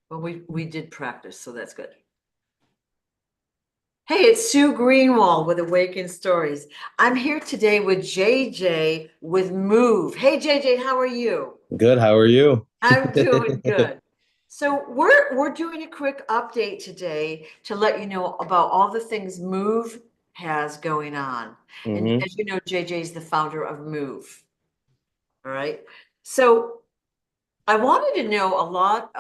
Well, we did practice, so that's good. Hey, it's Sue Greenwald with Awaken Stories. I'm here today with JJ with MOUVE. Hey, JJ, how are you? Good. How are you? I'm doing good. So we're doing a quick update today to let you know about all the things MOVE has going on. And hmm as you know, JJ is the founder of MOVE. All right. So I wanted to know a lot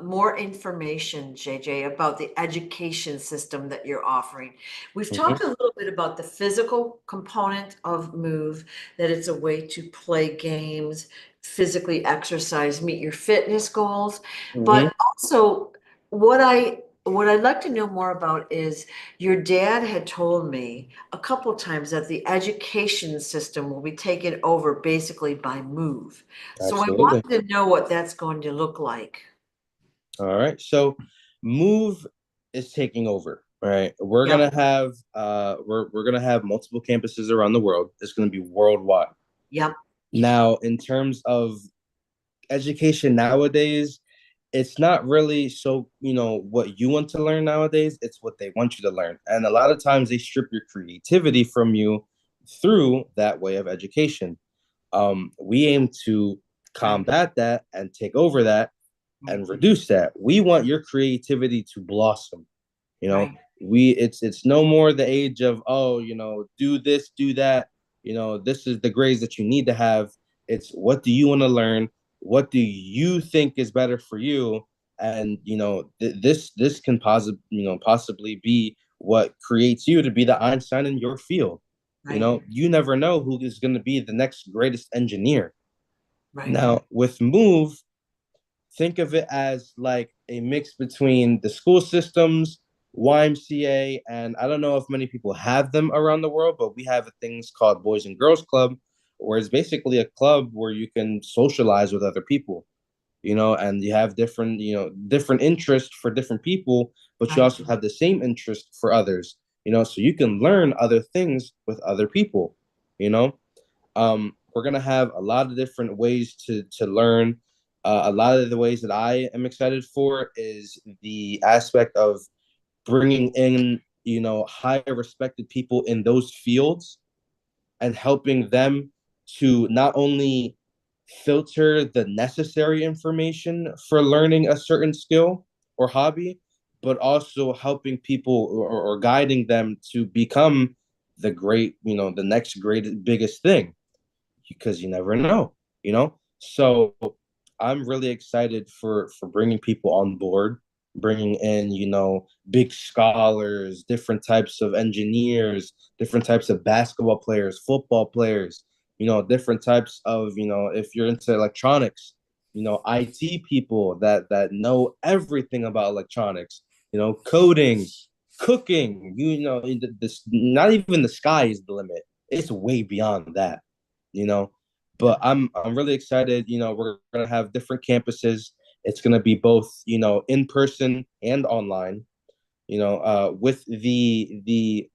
more information, JJ, about the education system that you're offering. We've talked hmm a little bit about the physical component of MOVE, that it's a way to play games, physically exercise, meet your fitness goals. hmm But also, what I'd like to know more about is your dad had told me a couple times that the education system will be taken over basically by MOVE. So I Absolutely. wanted to know what that's going to look like. All right. So, Move is taking over. All right. We're Yep, gonna have we're gonna have multiple campuses around the world. It's gonna be worldwide. yep, Now, in terms of education nowadays, it's not really so what you want to learn nowadays. It's what they want you to learn, and a lot of times they strip your creativity from you through that way of education. We aim to right, combat that and take over that right, and reduce that. We want your creativity to blossom. You know, right, it's no more the age of, oh, do this, do that. This is the grades that you need to have. It's what do you want to learn? What do you think is better for you? And this can possibly be what creates you to be the Einstein in your field. right, You never know who is going to be the next greatest engineer. right. Now, with Move, think of it as like a mix between the school systems, YMCA, and I don't know if many people have them around the world, but we have things called Boys and Girls Club, where it's basically a club where you can socialize with other people, and you have different interests for different people, but you Right. also have the same interest for others, so you can learn other things with other people, you know we're gonna have a lot of different ways to learn. A lot of the ways that I am excited for is the aspect of bringing in higher respected people in those fields and helping them to not only filter the necessary information for learning a certain skill or hobby, but also helping people or guiding them to become the next great biggest thing, because you never know. So I'm really excited for bringing people on board, bringing in big scholars, different types of engineers, different types of basketball players, football players, different types of if you're into electronics, IT people that know everything about electronics, coding, cooking. This, not even the sky is the limit. It's way beyond that you know. But I'm really excited. We're gonna have different campuses. It's gonna be both, in person and online. With the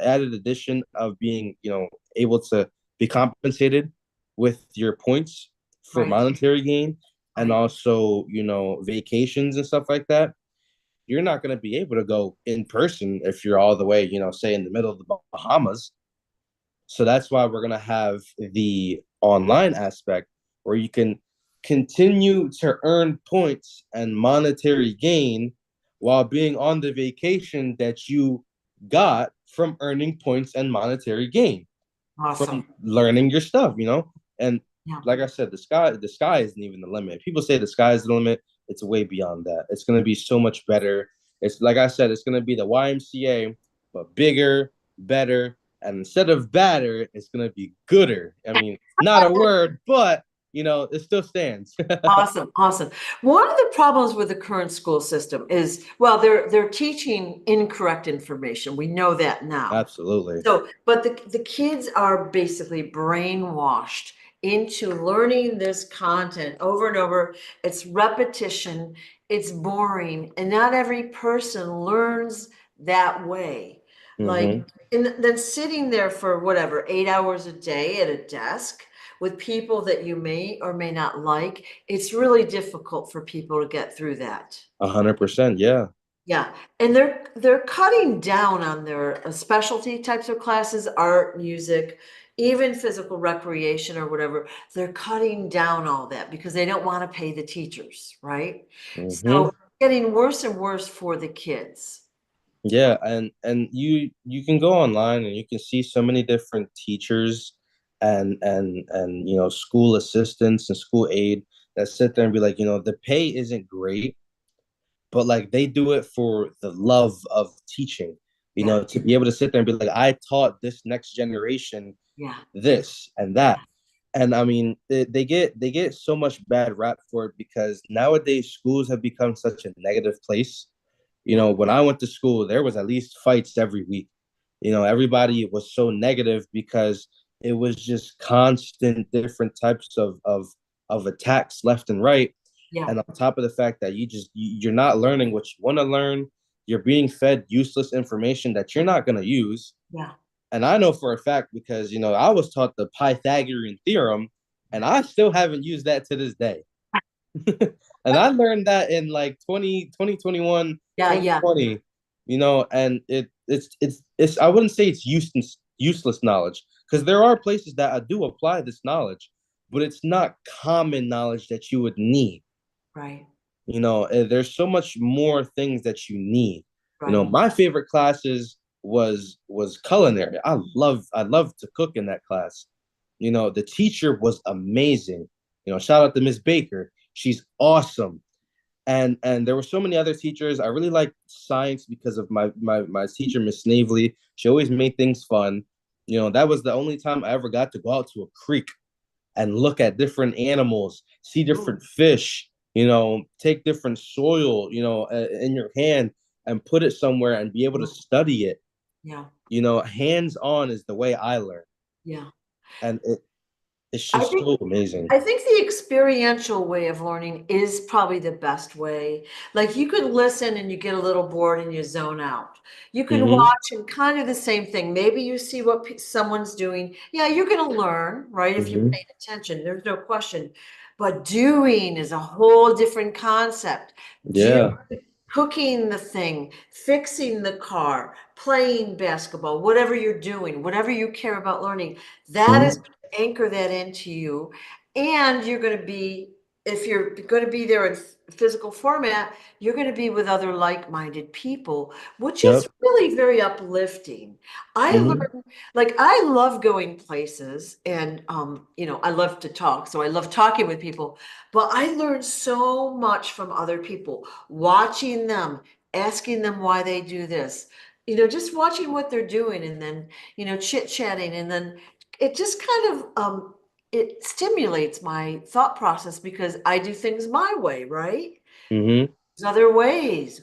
added addition of being, able to be compensated with your points for Right, monetary gain, and right. also, vacations and stuff like that. You're not gonna be able to go in person if you're all the way, say in the middle of the Bahamas. So that's why we're going to have the online aspect where you can continue to earn points and monetary gain while being on the vacation that you got from earning points and monetary gain Awesome. from learning your stuff. And Yeah. like I said, the sky isn't even the limit. People say the sky is the limit. It's way beyond that. It's going to be so much better. It's like I said, it's going to be the YMCA, but bigger, better, and instead of badder, it's going to be gooder. I mean, not a word, but it still stands. Awesome, awesome. One of the problems with the current school system is, well, they're teaching incorrect information. We know that now. Absolutely. So, but the kids are basically brainwashed into learning this content over and over. It's repetition, it's boring, and not every person learns that way. Like, hmm and then sitting there for whatever, 8 hours a day at a desk with people that you may or may not like, it's really difficult for people to get through that. 100%. Yeah. Yeah, and they're cutting down on their specialty types of classes, art, music, even physical recreation or whatever. They're cutting down all that because they don't want to pay the teachers, right? Hmm. So getting worse and worse for the kids. Yeah, and you can go online and you can see so many different teachers and school assistants and school aide that sit there and be like, the pay isn't great, but like they do it for the love of teaching, Yeah, to be able to sit there and be like, I taught this next generation yeah, this and yeah, that. And I mean, they get so much bad rap for it because nowadays schools have become such a negative place. yeah, When I went to school, there was at least fights every week. Everybody was so negative because it was just constant different types of attacks left and right. yeah, And on top of the fact that you're not learning what you want to learn, you're being fed useless information that you're not going to use. yeah. And I know for a fact because I was taught the Pythagorean theorem, and I still haven't used that to this day. And I learned that in like 2021, Yeah, yeah, 2020. And it's I wouldn't say it's useless knowledge, because there are places that I do apply this knowledge, but it's not common knowledge that you would need. right, There's so much more things that you need. right. My favorite classes was culinary. I love to cook in that class. The teacher was amazing. Shout out to Miss Baker. She's awesome. And there were so many other teachers. I really liked science because of my teacher, Miss Snavely. She always made things fun. That was the only time I ever got to go out to a creek and look at different animals, see Ooh, different fish, take different soil, in your hand and put it somewhere and be able to ooh, study it. yeah, Hands on is the way I learn. yeah. And it's I just think so amazing. I think the experiential way of learning is probably the best way. Like you can listen and you get a little bored and you zone out. You can Mm-hmm. watch and kind of the same thing. Maybe you see what someone's doing. Yeah, you're going to learn, right? If you're Mm-hmm. paying attention, there's no question. But doing is a whole different concept. Yeah. Cooking the thing, fixing the car, playing basketball, whatever you're doing, whatever you care about learning, that is Mm-hmm. going to anchor that into you. And you're going to be, if you're going to be there in physical format, you're going to be with other like-minded people, which is Yep. really very uplifting. I Mm-hmm. learn, like, I love going places and, I love to talk. So I love talking with people, but I learn so much from other people, watching them, asking them why they do this, just watching what they're doing and then, chit-chatting. And then it just kind of, it stimulates my thought process because I do things my way, right? Mm-hmm. There's other ways.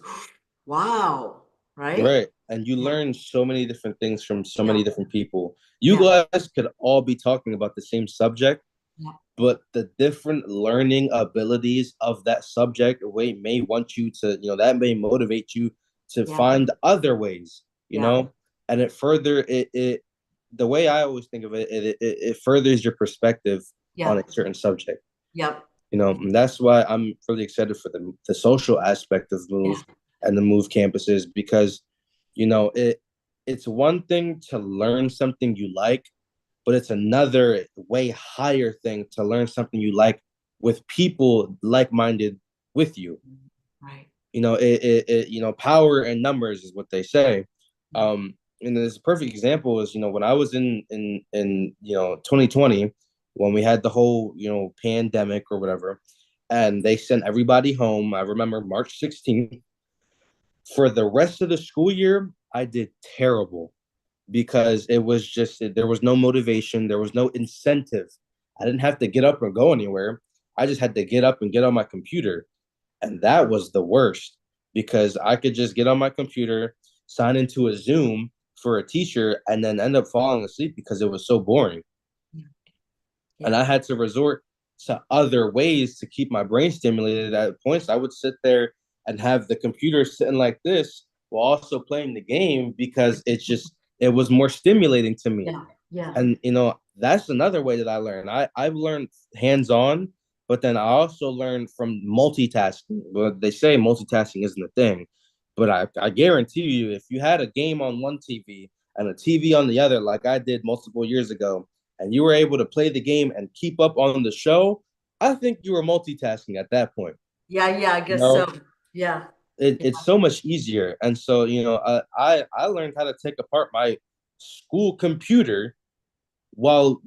Wow, right? Right. And you Yeah, learn so many different things from so yeah, many different people. You yeah, guys could all be talking about the same subject, yeah, but the different learning abilities of that subject way may want you to, that may motivate you to yeah, find other ways, yeah, and it the way I always think of it furthers your perspective on yeah, a certain subject. yep, And that's why I'm really excited for the social aspect of yeah, Move and the Move campuses, because it's one thing to learn something you like, but it's another way higher thing to learn something you like with people like-minded with you. right. Power in numbers is what they say. Yeah, And this perfect example is, when I was in 2020, when we had the whole pandemic or whatever, and they sent everybody home. I remember March 16th. For the rest of the school year, I did terrible because it was just there was no motivation, there was no incentive. I didn't have to get up or go anywhere. I just had to get up and get on my computer, and that was the worst because I could just get on my computer, sign into a Zoom for a teacher, and then end up falling asleep because it was so boring. yeah, And yeah, I had to resort to other ways to keep my brain stimulated. At points, I would sit there and have the computer sitting like this while also playing the game because it was more stimulating to me. yeah, yeah, And that's another way that I learn. I've learned hands on, but then I also learned from multitasking. But they say multitasking isn't a thing, but I guarantee you, if you had a game on one TV and a TV on the other, like I did multiple years ago, and you were able to play the game and keep up on the show, I think you were multitasking at that point. Yeah, I You guess so. know, Yeah. Yeah. it's so much easier. And so, I learned how to take apart my school computer while,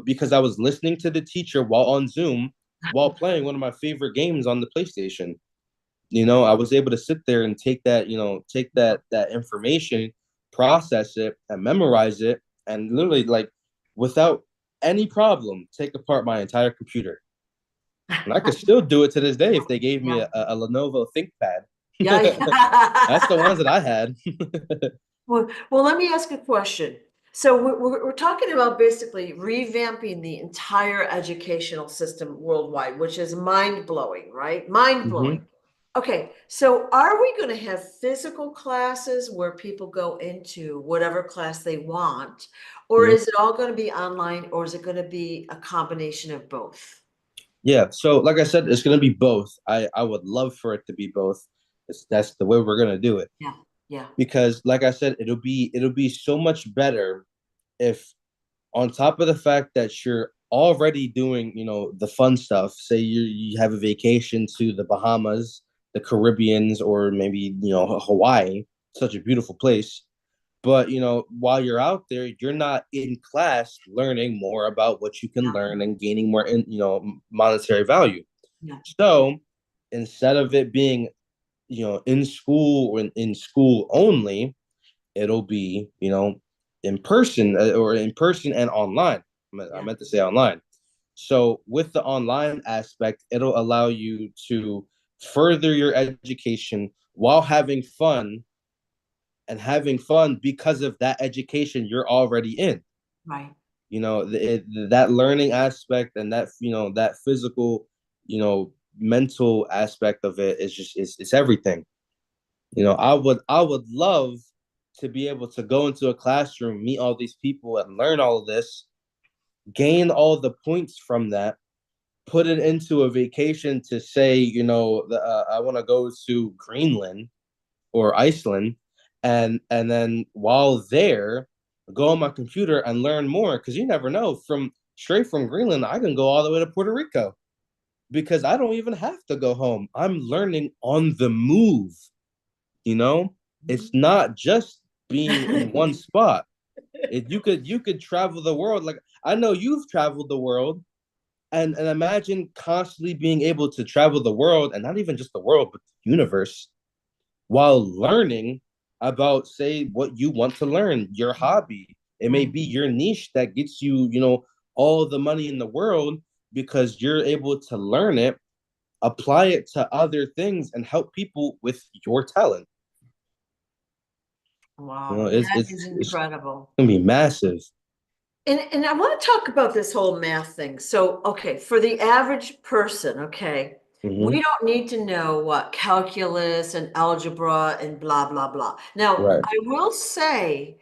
because I was listening to the teacher while on Zoom, while playing one of my favorite games on the PlayStation. I was able to sit there and take that information, process it, and memorize it, and literally, like, without any problem, take apart my entire computer. And I could still do it to this day if they gave me Yeah. a Lenovo Yeah. ThinkPad. That's the ones that I had. Well, let me ask a question. So we're talking about basically revamping the entire educational system worldwide, which is mind blowing, right? Mind blowing. Hmm. Okay, so are we going to have physical classes where people go into whatever class they want, or Hmm. is it all going to be online, or is it going to be a combination of both? Yeah. So, like I said, it's going to be both. I would love for it to be both. That's the way we're going to do it. Yeah, yeah, Because, like I said, it'll be so much better if, on top of the fact that you're already doing, the fun stuff, say you have a vacation to the Bahamas, the Caribbeans, or maybe, Hawaii, such a beautiful place. But, while you're out there, you're not in class learning more about what you can yeah, learn and gaining more monetary value. yeah, So instead of it being, in school or in school only, it'll be, in person, or in person and online. I yeah, meant to say online. So with the online aspect, it'll allow you to further your education while having fun because of that education you're already in. right. That learning aspect and that physical, mental aspect of it is just it's everything. I would love to be able to go into a classroom, meet all these people, and learn all of this, gain all the points from that, put it into a vacation to say, I want to go to Greenland or Iceland, and then while there, go on my computer and learn more, because you never know. From straight from Greenland, I can go all the way to Puerto Rico because I don't even have to go home. I'm learning on the move. You know, it's not just being in one spot. You could travel the world. Like, I know you've traveled the world, and imagine constantly being able to travel the world, and not even just the world, but the universe, while learning about, say, what you want to learn, your hobby. It may Right. be your niche that gets you, all the money in the world, because you're able to learn it, apply it to other things, and help people with your talent. Wow, It's that is it's it's incredible. gonna be massive. And I want to talk about this whole math thing. So, okay, for the average person, okay, Hmm. we don't need to know what calculus and algebra and blah, blah, blah. Now, Right. I will say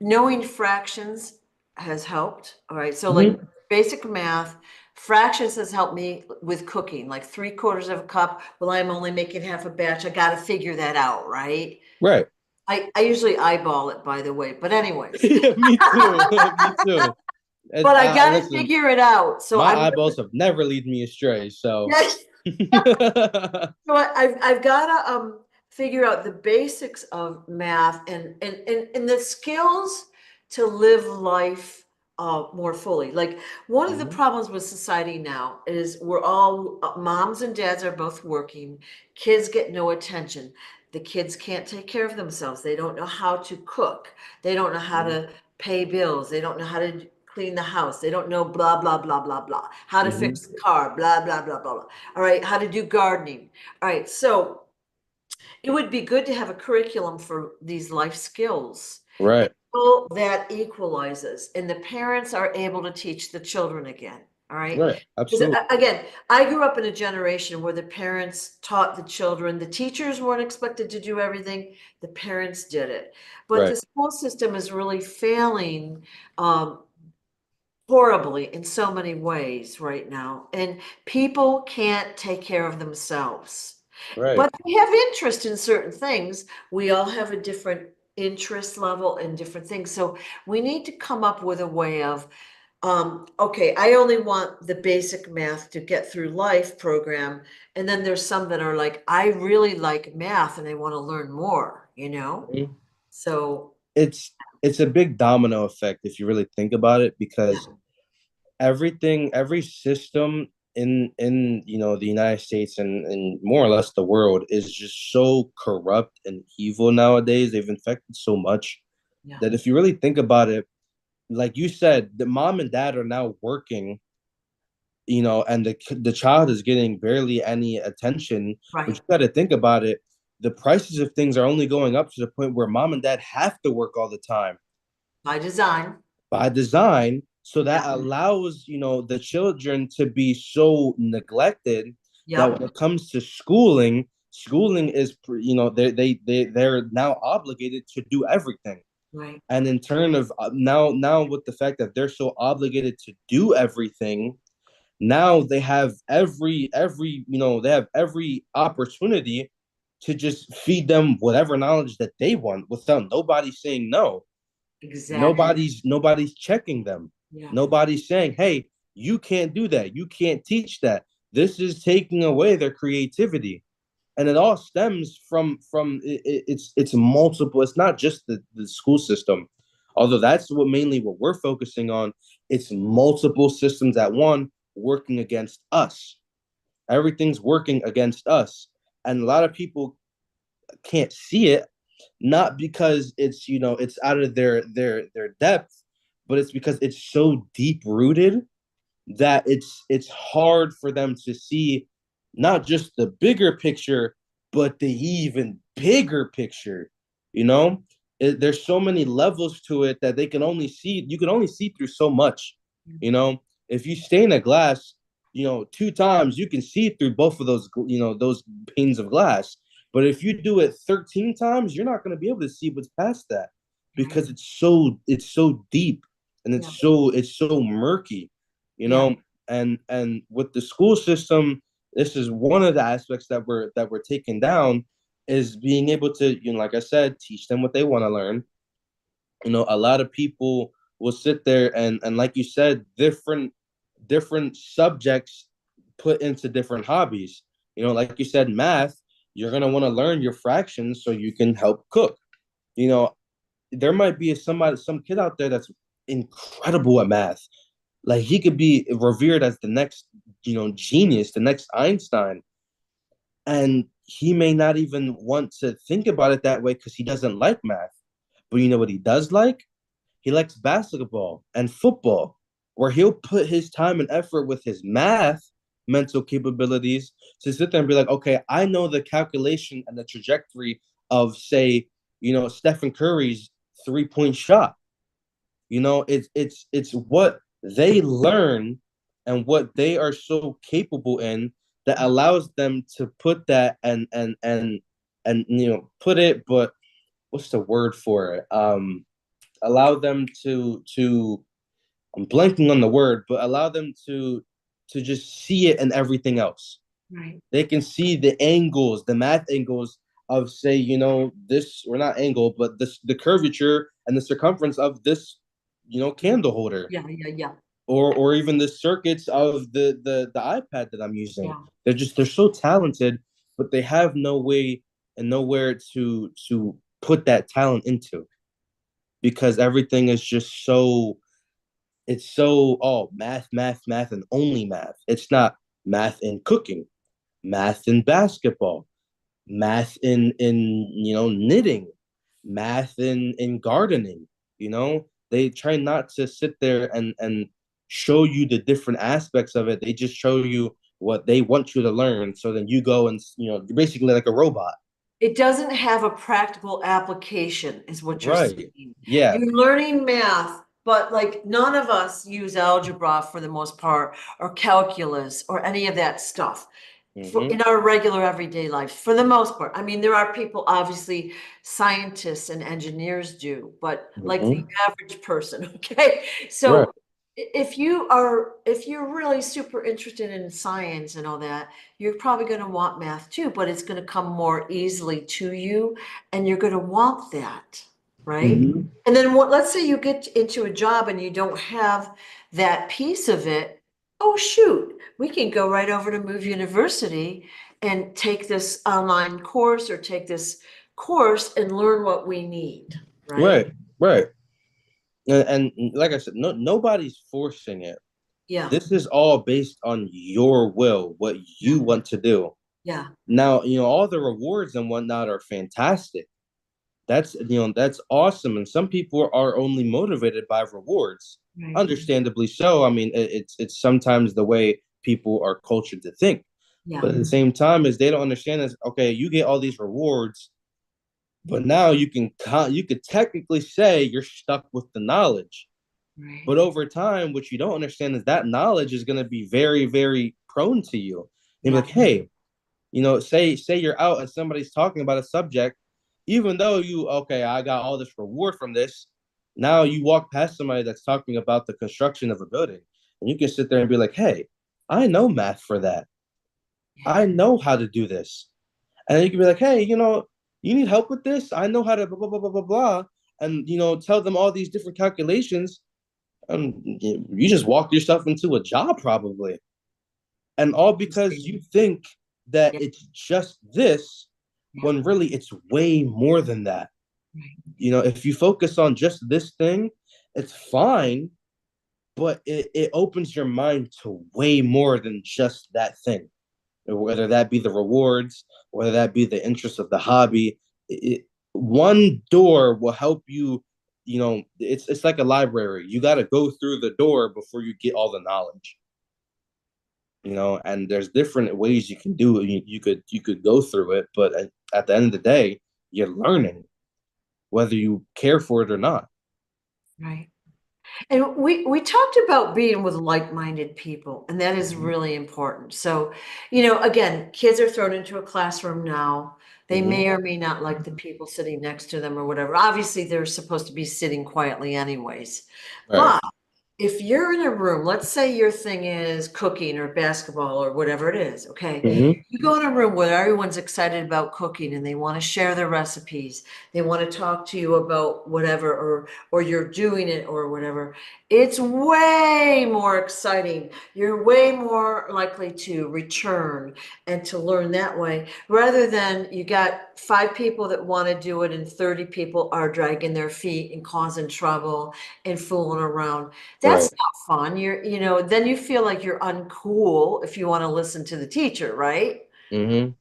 knowing fractions has helped. All right. So, like Hmm. basic math, fractions has helped me with cooking, like 3/4 of a cup. Well, I'm only making half a batch. I got to figure that out, right? Right. I usually eyeball it, by the way, but anyways. Yeah, me too. Me too. But I gotta Listen, figure it out. So my I'm eyeballs have never lead me astray. So. yes. So I've gotta figure out the basics of math and the skills to live life more fully. Like one of the Mhm. problems with society now is we're all moms and dads are both working. Kids get no attention. The kids can't take care of themselves. They don't know how to cook. They don't know how Mhm. to pay bills. They don't know how to clean the house. They don't know blah blah blah blah blah. How to Mhm. fix the car, blah blah blah blah blah. All right, how to do gardening. All right, so it would be good to have a curriculum for these life skills. Right. Well, that equalizes, and the parents are able to teach the children again. All right. Right. Because Absolutely. again, I grew up in a generation where the parents taught the children, the teachers weren't expected to do everything, the parents did it. But the Right. school system is really failing um, horribly in so many ways right now, and people can't take care of themselves. Right. But they have interest in certain things. We all have a different interest level in different things. So we need to come up with a way of, okay, I only want the basic math to get through life program. And then there's some that are like, I really like math and I want to learn more, you know? Mhm. So, It's it's a big domino effect if you really think about it, yeah, because every system in the United States and more or less the world is just so corrupt and evil nowadays. They've infected so much yeah, that if you really think about it, like you said, the mom and dad are now working, and the child is getting barely any attention. But right. you got to think about it. The prices of things are only going up to the point where mom and dad have to work all the time By design. by design. So that Yeah. allows, the children to be so neglected that when Yep. it comes to schooling is, they're now obligated to do everything. Right. And in turn of now with the fact that they're so obligated to do everything, now they have they have every opportunity to just feed them whatever knowledge that they want without nobody saying no. Exactly. Nobody's checking them. Yeah. Nobody's saying, hey, you can't do that, you can't teach that. This is taking away their creativity. And it all stems from it's multiple. It's not just the school system, although that's what we're focusing on. It's multiple systems at one working against us. Everything's working against us, and a lot of people can't see it, not because it's out of their depth, but it's because it's so deep rooted that it's hard for them to see not just the bigger picture, but the even bigger picture. You know, there's so many levels to it that you can only see through so much. You know, if you stain a glass, two times, you can see through both of those panes of glass. But if you do it 13 times, you're not going to be able to see what's past that, Right. because it's so deep, and Yeah. it's so murky, you Yeah. know. And with the school system, this is one of the aspects that we're taking down, is being able to, like I said, teach them what they want to learn. A lot of people will sit there and like you said, different subjects put into different hobbies. Like you said, math, you're going to want to learn your fractions so you can help cook. you know there might be some kid out there that's incredible at math. Like, he could be revered as the next, genius, the next Einstein. And he may not even want to think about it that way because he doesn't like math. But you know what he does like? He likes basketball and football, where he'll put his time and effort with his math mental capabilities to sit there and be like, okay, I know the calculation and the trajectory of, say, Stephen Curry's 3-point shot. It's what they learn and what they are so capable in that allows them to put that and put it, but what's the word for it? Allow them to I'm blanking on the word, but allow them to just see it in everything else. Right. They can see the angles, the math angles of, say, this, or not angle, but the curvature and the circumference of this, candle holder, Yeah. Yeah. Yeah. or even the circuits of the iPad that I'm using. Yeah. They're so talented, but they have no way and nowhere to put that talent into, because everything is just so it's so, oh, math, math, math, and only math. It's not math in cooking, math in basketball, math in knitting, math in gardening. They try not to sit there and show you the different aspects of it. They just show you what they want you to learn, so then you go and you're basically like a robot. It doesn't have a practical application, is what you're Right. saying. Yeah. You're learning math, but like none of us use algebra for the most part, or calculus, or any of that stuff for Mm-hmm. in our regular everyday life, for the most part. I mean, there are people, obviously, scientists and engineers do, but like the Mm-hmm. average person, okay? Right. So if you're really super interested in science and all that, you're probably going to want math too, but it's going to come more easily to you and you're going to want that, right? Hmm. And then what, let's say you get into a job and you don't have that piece of it. Oh, shoot, we can go right over to Move University and take this online course or take this course and learn what we need, right? Right, right. And like I said, nobody's forcing it. Yeah, This is all based on your will, what yeah, you want to do. yeah, Now, all the rewards and whatnot are fantastic. That's awesome. And some people are only motivated by rewards. right. Understandably so. I mean, it's sometimes the way people are cultured to think. Yeah, But at the same time, is they don't understand is okay, you get all these rewards, but now you could technically say you're stuck with the knowledge. right. But over time, what you don't understand is that knowledge is going to be very, very prone to you. You're Yeah, like, hey, say you're out and somebody's talking about a subject, even though okay, I got all this reward from this. Now you walk past somebody that's talking about the construction of a building, and you can sit there and be like, hey, I know math for that. yeah, I know how to do this. And then you can be like, hey, you need help with this? I know how to blah, blah, blah, blah, blah, blah. And, tell them all these different calculations. You just walk yourself into a job probably. And all because you think that yeah, it's just this yeah, when really it's way more than that. right. If you focus on just this thing, it's fine, but it opens your mind to way more than just that thing, whether that be the rewards, whether that be the interest of the hobby. One door will help you. It's like a library. You got to go through the door before you get all the knowledge. And there's different ways you can do it. You could go through it, but at the end of the day, you're learning whether you care for it or not. Right. And we talked about being with like-minded people, and that is Mm-hmm. really important. So, again, kids are thrown into a classroom now. They Mm-hmm. may or may not like the people sitting next to them or whatever. Obviously, they're supposed to be sitting quietly anyways. Right. But if you're in a room, let's say your thing is cooking or basketball or whatever it is, okay? Mm-hmm. You go in a room where everyone's excited about cooking and they want to share their recipes. They want to talk to you about whatever or you're doing it or whatever. It's way more exciting. You're way more likely to return and to learn that way rather than you got 5 people that want to do it and 30 people are dragging their feet and causing trouble and fooling around. Right. That's not fun. Then you feel like you're uncool if you want to listen to the teacher, right? Mm-hmm.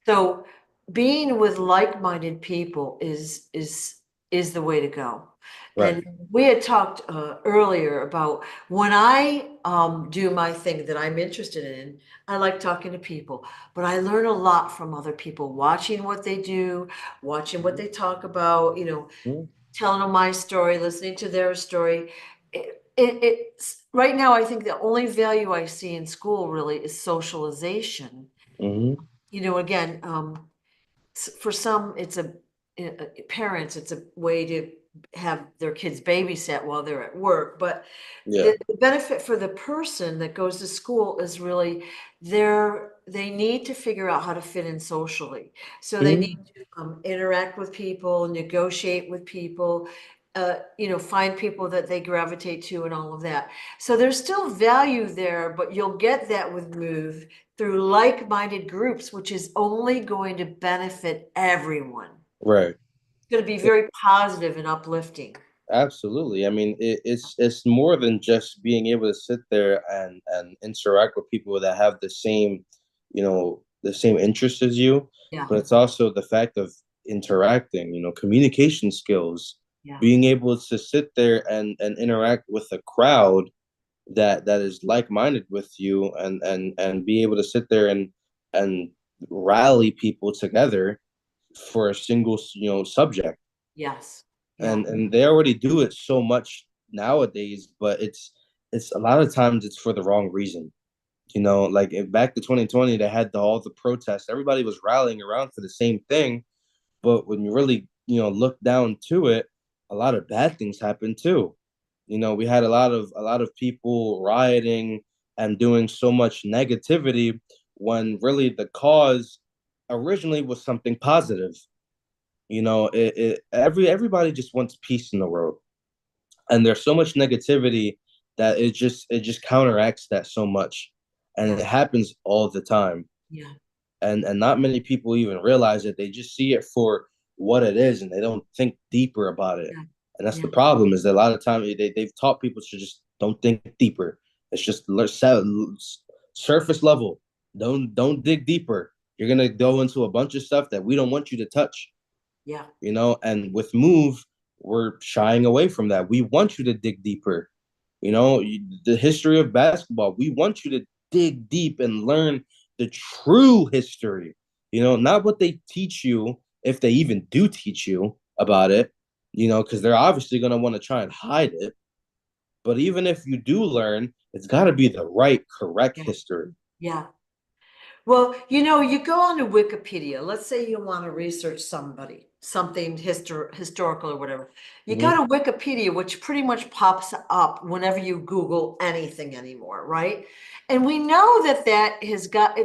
So being with like-minded people is the way to go. Right. And we had talked earlier about when I do my thing that I'm interested in, I like talking to people, but I learn a lot from other people, watching what they do, watching what they talk about, Mm-hmm. telling them my story, listening to their story. It's right now, I think the only value I see in school really is socialization. Mm-hmm. Again, for some, parents, it's a way to have their kids babysat while they're at work. But Yeah. the benefit for the person that goes to school is really they need to figure out how to fit in socially. So they need Mm-hmm. to interact with people, negotiate with people, find people that they gravitate to and all of that. So there's still value there, but you'll get that with Move through like-minded groups, which is only going to benefit everyone. Right. It's going to be very positive and uplifting. Absolutely. I mean, it's more than just being able to sit there and interact with people that have the same interests as you, Yeah, but it's also the fact of interacting, communication skills, yeah, being able to sit there and interact with a crowd that is like-minded with you and be able to sit there and rally people together for a single, subject. yes, yeah, And they already do it so much nowadays, but it's a lot of times it's for the wrong reason. Like back to 2020, they had all the protests. Everybody was rallying around for the same thing, but when you really look down to it, a lot of bad things happen too. We had a lot of people rioting and doing so much negativity when really the cause originally was something positive. Everybody just wants peace in the world, and there's so much negativity that it just counteracts that so much, and Yeah. it happens all the time. Yeah. And not many people even realize it. They just see it for what it is, and they don't think deeper about it. Yeah. And that's Yeah. the problem, is that a lot of time they've taught people to just don't think deeper. It's just surface level. Don't dig deeper. You're gonna go into a bunch of stuff that we don't want you to touch. Yeah. And with Move, we're shying away from that. We want you to dig deeper. The history of basketball, we want you to dig deep and learn the true history. Not what they teach you, if they even do teach you about it, because they're obviously going to want to try and hide it. But even if you do learn, it's got to be the right, correct Yeah. history. Yeah. Well, you go on to Wikipedia. Let's say you want to research somebody, something historical or whatever. You go Mm-hmm. to Wikipedia, which pretty much pops up whenever you Google anything anymore, right? And we know that it's got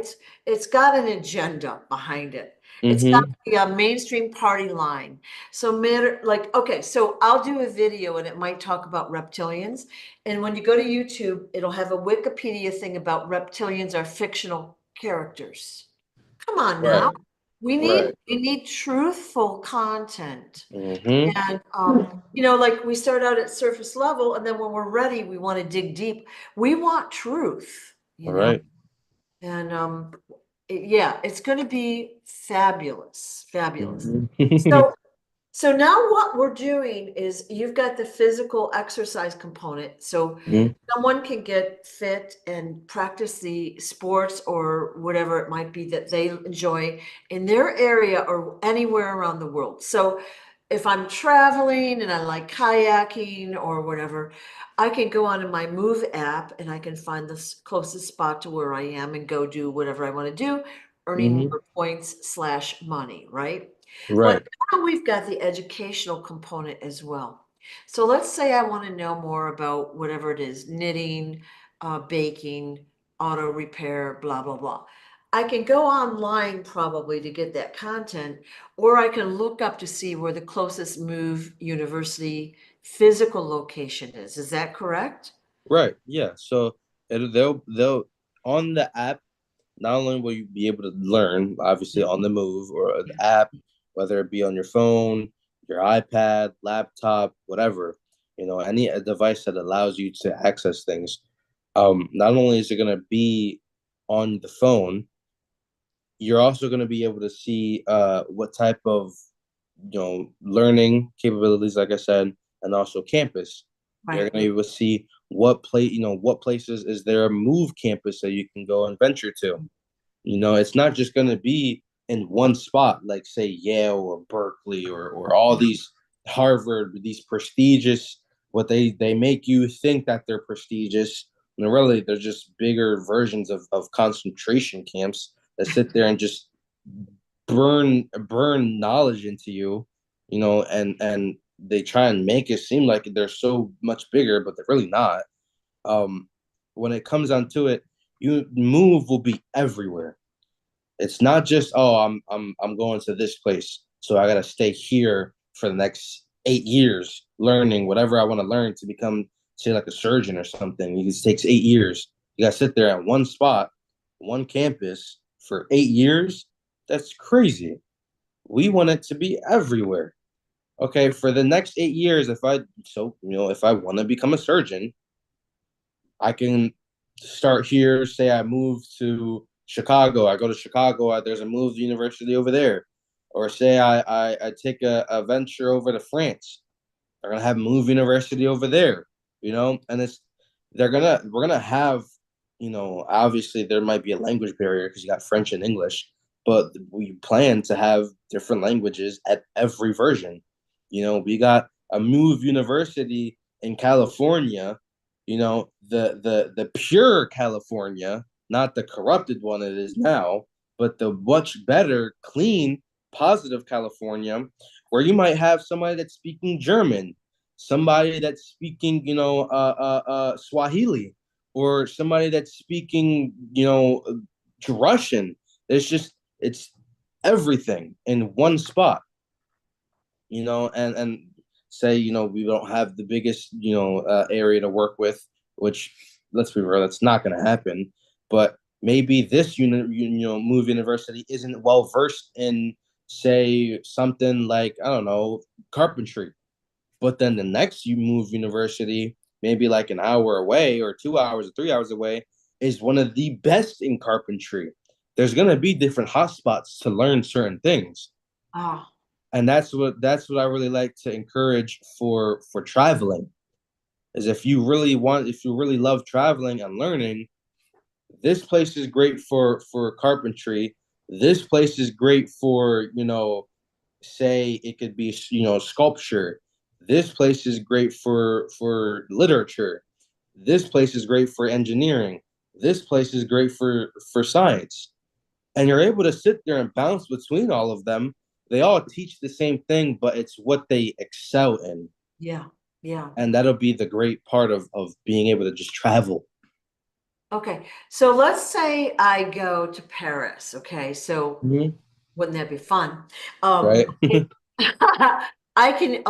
an agenda behind it. It's got Mm-hmm. the mainstream party line. So matter like okay, so I'll do a video and it might talk about reptilians. And when you go to YouTube, it'll have a Wikipedia thing about reptilians are fictional characters. Come on now. Right. We need Right. we need truthful content. Mm-hmm. And like we start out at surface level and then when we're ready, we want to dig deep. We want truth, All right. And yeah, it's going to be fabulous. Fabulous. Mm-hmm. So so now what we're doing is you've got the physical exercise component. So someone can get fit and practice the sports or whatever it might be that they enjoy in their area or anywhere around the world. So if I'm traveling and I like kayaking or whatever, I can go onto my Move app and I can find the closest spot to where I am and go do whatever I want to do, earning Mm-hmm. more points/money, right? But Right. now we've got the educational component as well. So let's say I want to know more about whatever it is, knitting, baking, auto repair, blah, blah, blah. I can go online probably to get that content, or I can look up to see where the closest MOVE University physical location is. Is that correct? Right. Yeah. So they'll on the app. Not only will you be able to learn, obviously, on the move or the app, whether it be on your phone, your iPad, laptop, whatever, any device that allows you to access things. Not only is it going to be on the phone, you're also going to be able to see what type of learning capabilities, like I said, and also campus. You're Right. going to be able to see what places is there a move campus that you can go and venture to. It's not just going to be in one spot, like say Yale or Berkeley or all these Harvard, these prestigious, what they make you think that they're prestigious. And really, they're just bigger versions of concentration camps that sit there and just burn knowledge into you, and they try and make it seem like they're so much bigger, but they're really not. Um, when it comes down to it, you move will be everywhere. It's not just, oh, I'm going to this place, so I gotta stay here for the next 8 years learning whatever I want to learn to become, say, like a surgeon or something. It takes 8 years. You gotta sit there at one spot, one campus for 8 years. That's crazy. We want it to be everywhere. Okay, for the next 8 years, if I want to become a surgeon, I can start here. Say I move to Chicago. I go to Chicago. There's a MOVE university over there. Or say I take a venture over to France. They're gonna have MOVE university over there. And we're gonna have, obviously there might be a language barrier because you got French and English, but we plan to have different languages at every version. We got a MOVE university in California, the pure California, not the corrupted one it is now, but the much better, clean, positive California, where you might have somebody that's speaking German, somebody that's speaking, Swahili, or somebody that's speaking, Russian. It's everything in one spot, and say, we don't have the biggest, area to work with, which, let's be real, that's not going to happen. But maybe this MOUVE University isn't well versed in, say, something like, I don't know, carpentry. But then the next MOUVE University, maybe like an hour away or 2 hours or 3 hours away, is one of the best in carpentry. There's going to be different hotspots to learn certain things. Oh, And that's what I really like to encourage for traveling, is if you really love traveling and learning, this place is great for carpentry. This place is great for, say it could be, sculpture. This place is great for literature. This place is great for engineering. This place is great for science. And you're able to sit there and bounce between all of them. They all teach the same thing, but it's what they excel in. yeah, yeah. And that'll be the great part of being able to just travel. Okay, so let's say I go to Paris. Okay, so Mhm. wouldn't that be fun? Right. I can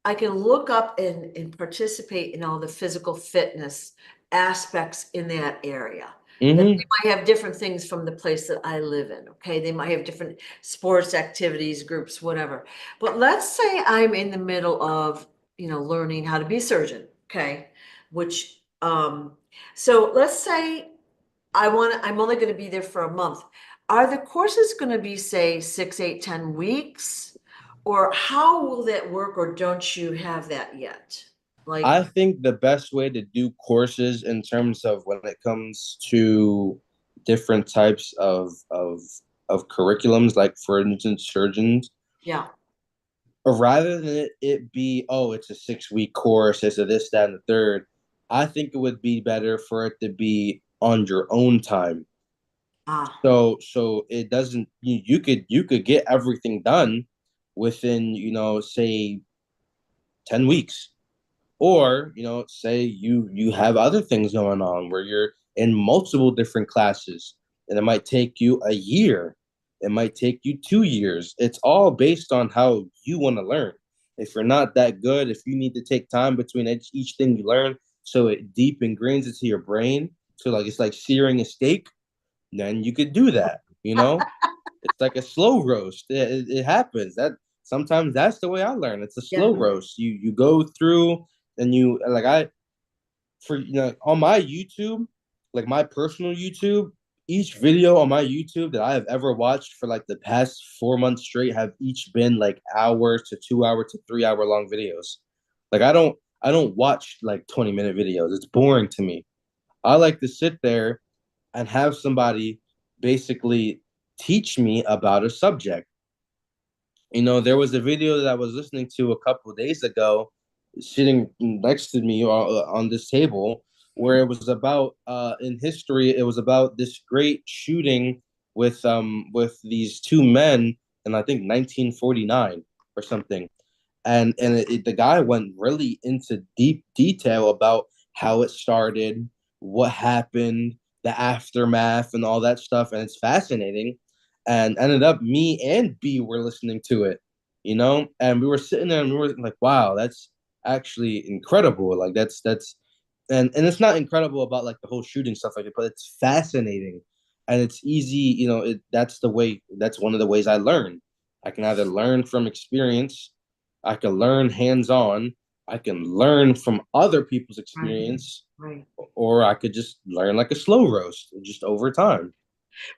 I can look up and participate in all the physical fitness aspects in that area. That Hmm. they might have different things from the place that I live in. Okay, they might have different sports activities, groups, whatever. But let's say I'm in the middle of, learning how to be a surgeon. Okay, which so let's say I'm only going to be there for a month. Are the courses going to be, say, 6, 8, 10 weeks? Or how will that work? Or don't you have that yet? I Like, think the best way to do courses in terms of when it comes to different types of curriculums, like for instance, surgeons, yeah. rather than it be, oh, it's a 6 week course, it's a this, that, and the third. I think it would be better for it to be on your own time. Ah, So it doesn't, you could get everything done within, say 10 weeks. Or, say you have other things going on where you're in multiple different classes, and it might take you a year. It might take you 2 years. It's all based on how you want to learn. If you're not that good, if you need to take time between each thing you learn so it deep ingrains into your brain, so like it's like searing a steak, then you could do that. It's like a slow roast. It happens. That sometimes that's the way I learn. It's a yeah. slow roast. You go through, and you like I for on my YouTube, like my personal YouTube, each video on my YouTube that I have ever watched for like the past 4 months straight have each been like hour to 2 hour to 3 hour long videos. Like I don't watch like 20-minute videos. It's boring to me. I like to sit there and have somebody basically teach me about a subject. There was a video that I was listening to a couple of days ago, sitting next to me on this table, where it was about in history. It was about this great shooting with these two men in, I think, 1949 or something, and the guy went really into deep detail about how it started, what happened, the aftermath, and all that stuff, and it's fascinating. And ended up me and B were listening to it, and we were sitting there and we were like, "Wow, that's actually incredible!" Like and it's not incredible about like the whole shooting stuff like it, but it's fascinating, and it's easy. That's one of the ways I learn. I can either learn from experience, I can learn hands on, I can learn from other people's Right, experience, right. or I could just learn like a slow roast, just over time.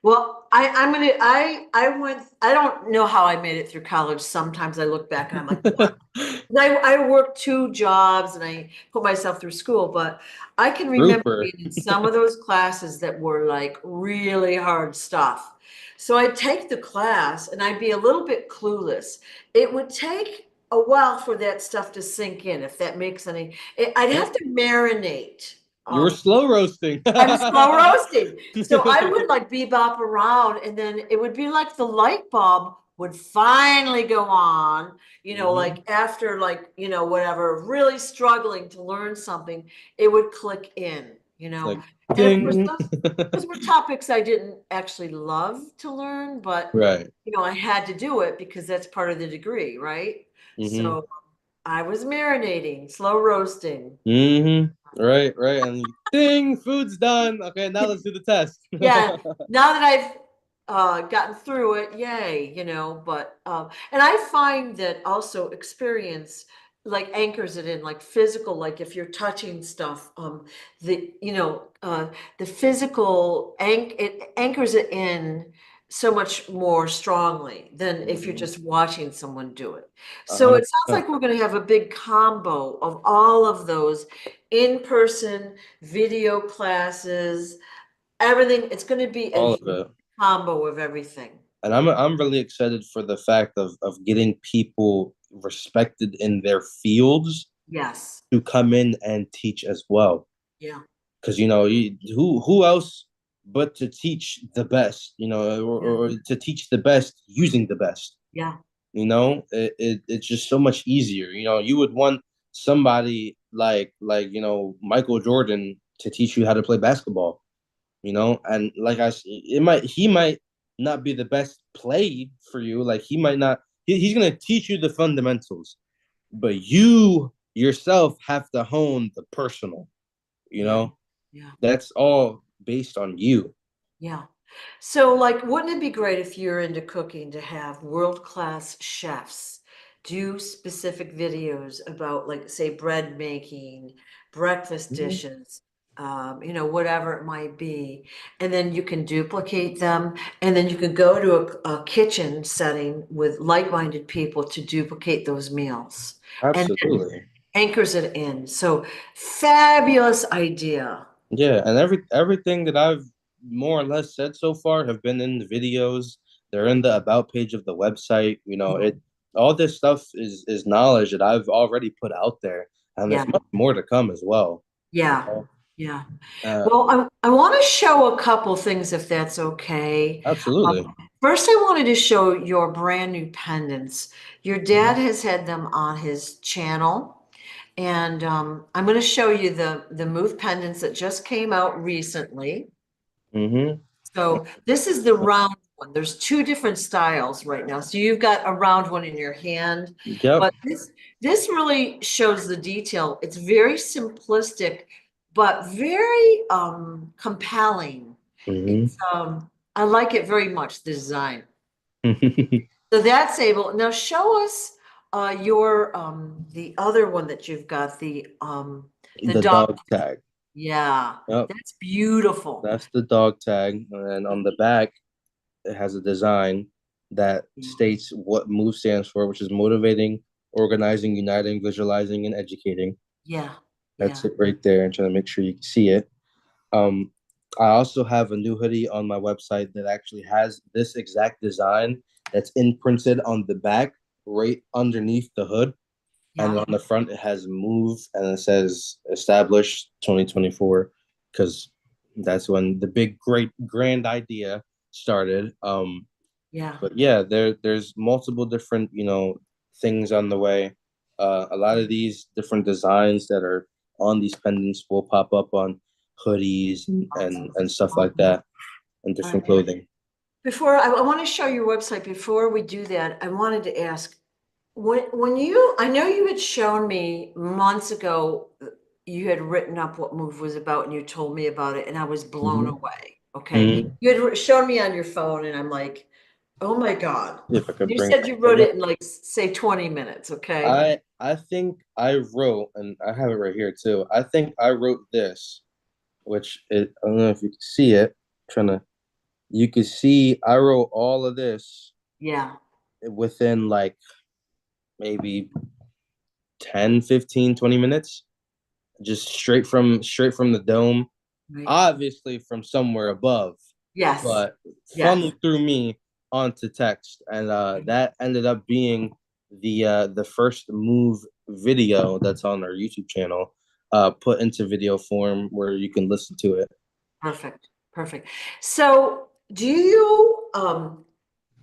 Well, I'm gonna I went I don't know how I made it through college. Sometimes I look back and I'm like, what? And I worked 2 jobs and I put myself through school, but I can remember Grouper. being in some of those classes that were like really hard stuff. So I'd take the class and I'd be a little bit clueless. It would take a while for that stuff to sink in, if that makes I'd have Yep. to marinate. You were Um, slow roasting. I'm slow roasting. So I would like bebop around and then it would be like the light bulb would finally go on, Mm-hmm. like after like, whatever, really struggling to learn something, it would click in, It's like And of course, ding. those were topics I didn't actually love to learn, but Right. I had to do it because that's part of the degree, right? Mm-hmm. So I was marinating, slow roasting. Mm-hmm. Right, right. And you, ding, food's done. Okay, now let's do the test. Yeah, now that I've gotten through it, yay, but and I find that also experience like anchors it in like physical, like if you're touching stuff, the physical it anchors it in so much more strongly than if you're Mhm. just watching someone do it. So it sounds 100%. like we're going to have a big combo of all of those in-person video classes, everything. It's going to be a All of huge it. combo of everything. And I'm really excited for the fact of getting people respected in their fields Yes. to come in and teach as well. Yeah. Because who else but to teach the best, Yeah. or to teach the best using the best. Yeah. It's just so much easier. You would want somebody like Michael Jordan to teach you how to play basketball. And like he might not be the best play for you. Like he might not. He's gonna teach you the fundamentals, but you yourself have to hone the personal. You Yeah. know, Yeah. that's all based on you. Yeah. So, like, wouldn't it be great if you're into cooking to have world-class chefs do specific videos about, like, say, bread making, breakfast Mhm. dishes, whatever it might be, and then you can duplicate them, and then you can go to a kitchen setting with like-minded people to duplicate those meals, and then Absolutely. anchors it in. So, fabulous idea. Yeah, and everything that I've more or less said so far have been in the videos. They're in the about page of the website. It all this stuff is knowledge that I've already put out there, and Yeah. there's much more to come as well. You Yeah. know? Yeah. Uh, Well, I want to show a couple things if that's okay. absolutely. First, I wanted to show your brand new pendants. Your dad has had them on his channel, and I'm going to show you the Move pendants that just came out recently. Mm-hmm. So this is the round one. There's two different styles right now. So you've got a round one in your hand, Yep. but this really shows the detail. It's very simplistic, but very compelling. It's Mm-hmm. I like it very much, the design. So that's able. Now show us your the other one that you've got, the The dog. dog tag. Yeah, Yep. that's beautiful. That's the dog tag, and then on the back it has a design that states what MOVE stands for, which is motivating, organizing, uniting, visualizing, and educating. Yeah, That's yeah. it right there. And trying to make sure you can see it. Um, I also have a new hoodie on my website that actually has this exact design that's imprinted on the back, right underneath the hood. And Yeah. on the front, it has MOVE and it says established 2024 because that's when the big, great, grand idea started. Yeah. But yeah, there's multiple different things on the way. A lot of these different designs that are on these pendants will pop up on hoodies Awesome. and stuff like Awesome. that and All different right. clothing. Before I want to show your website. Before we do that, I wanted to ask when you I know you had shown me months ago you had written up what Move was about and you told me about it and I was blown Mm-hmm. away. Okay. Mm-hmm. You had shown me on your phone and I'm like, oh my God. If I could You bring said you wrote it it up. in like say 20 minutes, okay? I think I wrote, and I have it right here too. I think I wrote this, I don't know if you can see it. Trying to, you can see I wrote all of this Yeah. within like maybe 10, 15, 20 minutes, just straight from the dome, Right. obviously from somewhere above, Yes. but Yes. funneled through me onto text, and that ended up being the first MOVE video that's on our YouTube channel, put into video form where you can listen to it. Perfect. Perfect. So do you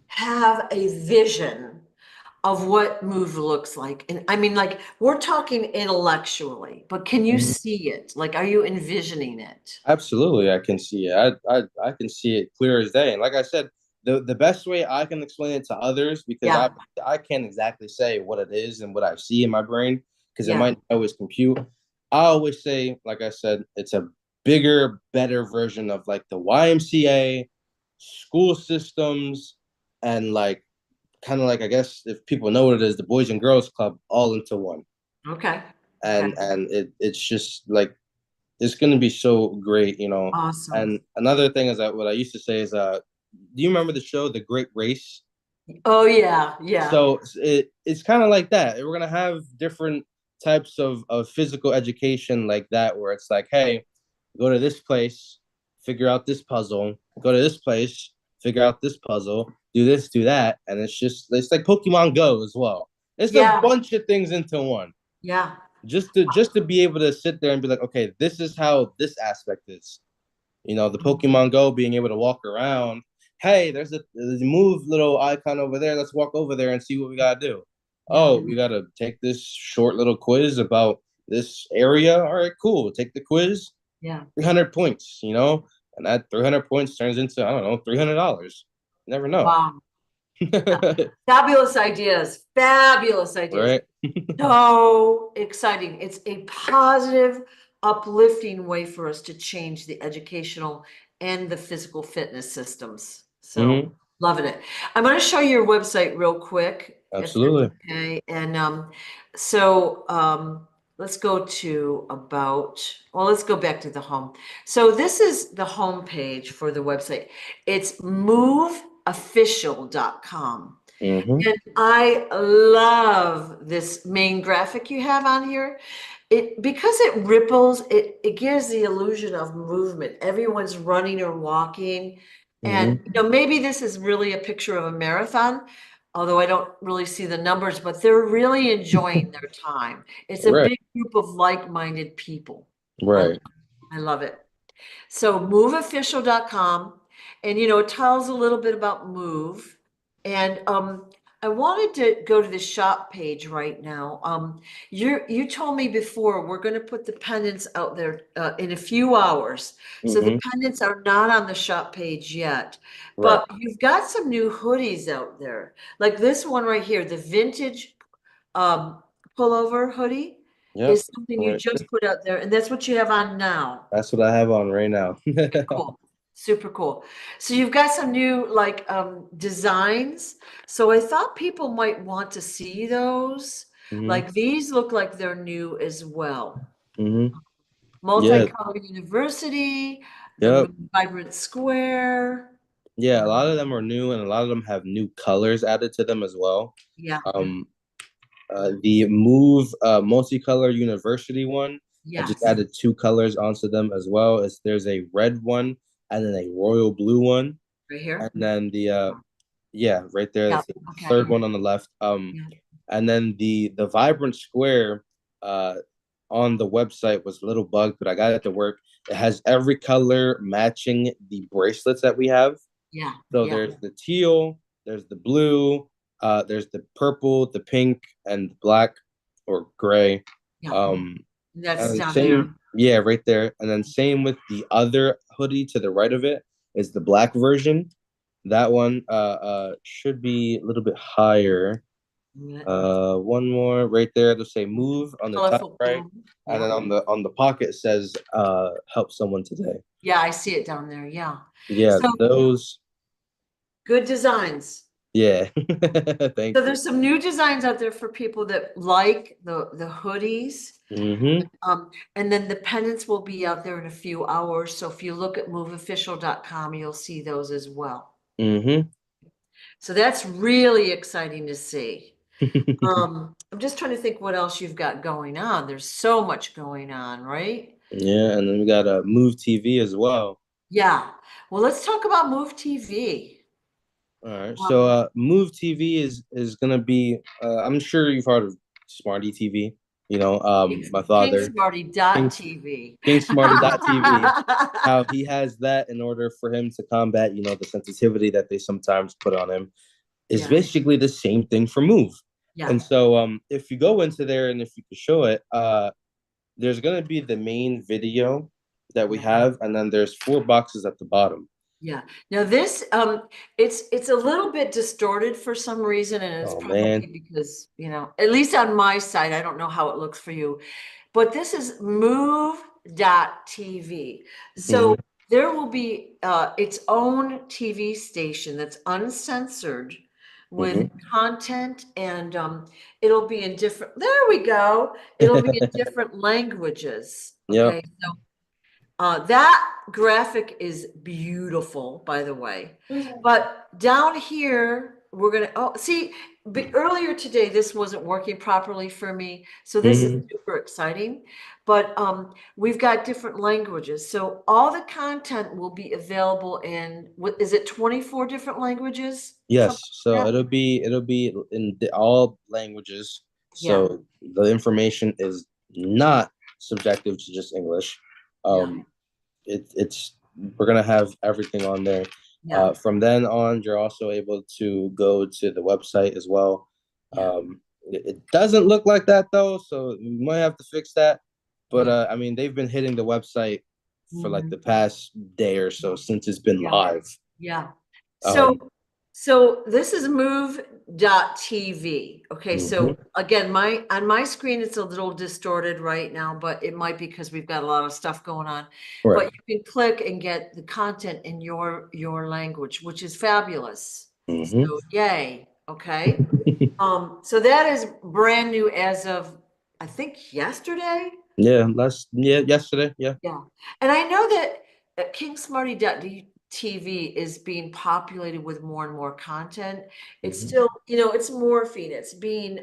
have a vision of what MOVE looks like? And I mean, like, we're talking intellectually, but can you Mhm. see it? Like, are you envisioning it? Absolutely, I can see it. I can see it clear as day. And like I said, the best way I can explain it to others, because Yeah, I can't exactly say what it is and what I see in my brain, because it yeah, might not always compute. I always say, like I said, it's a bigger, better version of like the YMCA, school systems, and like kind of like, I guess if people know what it is, the Boys and Girls Club all into one. okay, okay, And it's just like it's going to be so great, you know. awesome. And another thing is that what I used to say is, do you remember the show The Great Race? Oh, yeah, yeah, So it's kind of like that. We're gonna have different types of physical education like that, where it's like, hey, go to this place, figure out this puzzle. Go to this place, figure out this puzzle. Do this, do that, and it's like Pokemon Go as well. It's a yeah, bunch of things into one. yeah, Just to be able to sit there and be like, okay, this is how this aspect is. You know, the Pokemon Go being able to walk around. Hey, there's a move little icon over there. Let's walk over there and see what we gotta do. yeah, Oh, we gotta take this short little quiz about this area. All right, cool. Take the quiz. yeah. 300 points. You know, and that 300 points turns into, I don't know, $300. You never know. Wow. Fabulous ideas, fabulous ideas. Right. So exciting. It's a positive, uplifting way for us to change the educational and the physical fitness systems. So Hmm. loving it. I'm going to show you your website real quick, if that's Absolutely. okay. And so let's go to about, well, let's go back to the home. So this is the home page for the website. It's moveofficial.com. Hmm. And I love this main graphic you have on here. It because it ripples, it gives the illusion of movement. Everyone's running or walking. And Hmm. maybe this is really a picture of a marathon, although I don't really see the numbers, but they're really enjoying their time. It's a Right. big group of like-minded people. I, Right. I love it. So moveofficial.com, and it tells a little bit about Move. And I wanted to go to the shop page right now. You told me before we're going to put the pendants out there in a few hours. So the Hmm. pendants are not on the shop page yet, Right. but you've got some new hoodies out there. Like this one right here, the vintage um, pullover hoodie Yep. is something you Right. just put out there, and that's what you have on now. That's what I have on right now. Cool. Super cool. So you've got some new like designs. So I thought people might want to see those. Hmm. Like these look like they're new as well. Hmm. Yeah. Multicolor University, the Yep. vibrant square. Yeah. A lot of them are new, and a lot of them have new colors added to them as well. Yeah, Um, the Move multicolor University one, I just yes. added two colors onto them as well. As there's a red one and then a royal blue one, Right and here. then the yeah, right there, Yeah, that's the okay. third one on the left. Yeah. And then the vibrant square uh on the website was a little bugged, but I got it to work. It has every color matching the bracelets that we have. Yeah. So Yeah. there's the teal, there's the blue, there's the purple, the pink, and black or gray. Yeah. Um, That's and down there. same, yeah, right there. And then same with the other hoodie to the right of it is the black version. That one should be a little bit higher. One more right there. It'll say "move" on the top Colorful right, blue. and Yeah. then on the pocket says "help someone today." Yeah, I see it down there. Yeah. Yeah, So those. good designs. Yeah, thank So you. there's some new designs out there for people that like the hoodies. Mm-hmm. And then the pennants will be out there in a few hours. So if you look at moveofficial.com, you'll see those as well. Mm-hmm. So that's really exciting to see. I'm just trying to think what else you've got going on. There's so much going on, right? Yeah, and then we got a Move TV as well. Yeah. Well, let's talk about Move TV. All right. So Um, Move TV is gonna be I'm sure you've heard of Smarty TV. You know, it's my father, King KingSmarty.tv. King Smarty.tv, how he has that in order for him to combat, you know, the sensitivity that they sometimes put on him. is Yeah. basically the same thing for MOUVE. Yeah. And so if you go into there and if you could show it, there's gonna be the main video that we Yeah. have, and then there's 4 boxes at the bottom. Yeah. Now this, it's a little bit distorted for some reason, and it's Oh probably man. because, you know, at least on my side, I don't know how it looks for you, but this is move.tv. So Mm-hmm. there will be its own TV station that's uncensored with Mm-hmm. content, and it'll be in different, there we go. It'll be in different languages. Yep. Okay. So that graphic is beautiful, by the way. But down here, we're gonna, oh, see, earlier today, this wasn't working properly for me. So this is Mm-hmm. super exciting. But we've got different languages. So all the content will be available in, what is it, 24 different languages? Something Yes. So like that? it'll be in all languages. Yeah, So the information is not subjective to just English. yeah, Um, it's we're gonna have everything on there. yeah, From then on, you're also able to go to the website as well. yeah. It doesn't look like that though, so we might have to fix that. But Yeah. I mean, they've been hitting the website for like Mhm. the past day or so since it's been Yeah. live. Yeah. So Um, so this is move.tv. Okay, so mhm. again, my on my screen it's a little distorted right now, but it might be because we've got a lot of stuff going on. Right. But you can click and get the content in your language, which is fabulous. Hmm. So yay. Okay. So that is brand new as of I think yesterday. Yeah, yesterday, yeah. Yeah. And I know that KingSmarty.tv is being populated with more and more content. It's Hmm. still, you know, it's morphine. It's being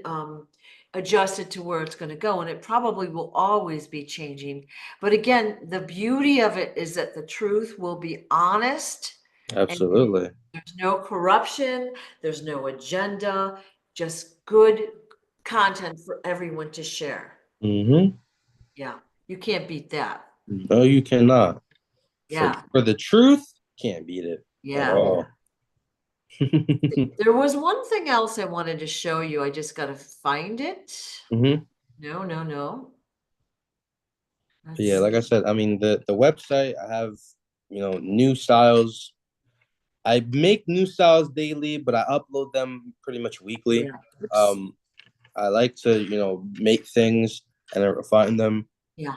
adjusted to where it's going to go. And it probably will always be changing. But again, the beauty of it is that the truth will be honest and Absolutely. there's no corruption, there's no agenda, just good content for everyone to share. Hmm. Yeah. You can't beat that. No, you cannot. For Yeah. for the truth, can't beat it at Yeah. all. There was one thing else I wanted to show you. I just gotta find it. Hmm. No, no, no. Let's Yeah, like I see. said, I mean the website, I have, new styles. I make new styles daily, but I upload them pretty much weekly. Yeah. Oops. Um, I like to, make things and I refine them, Yeah.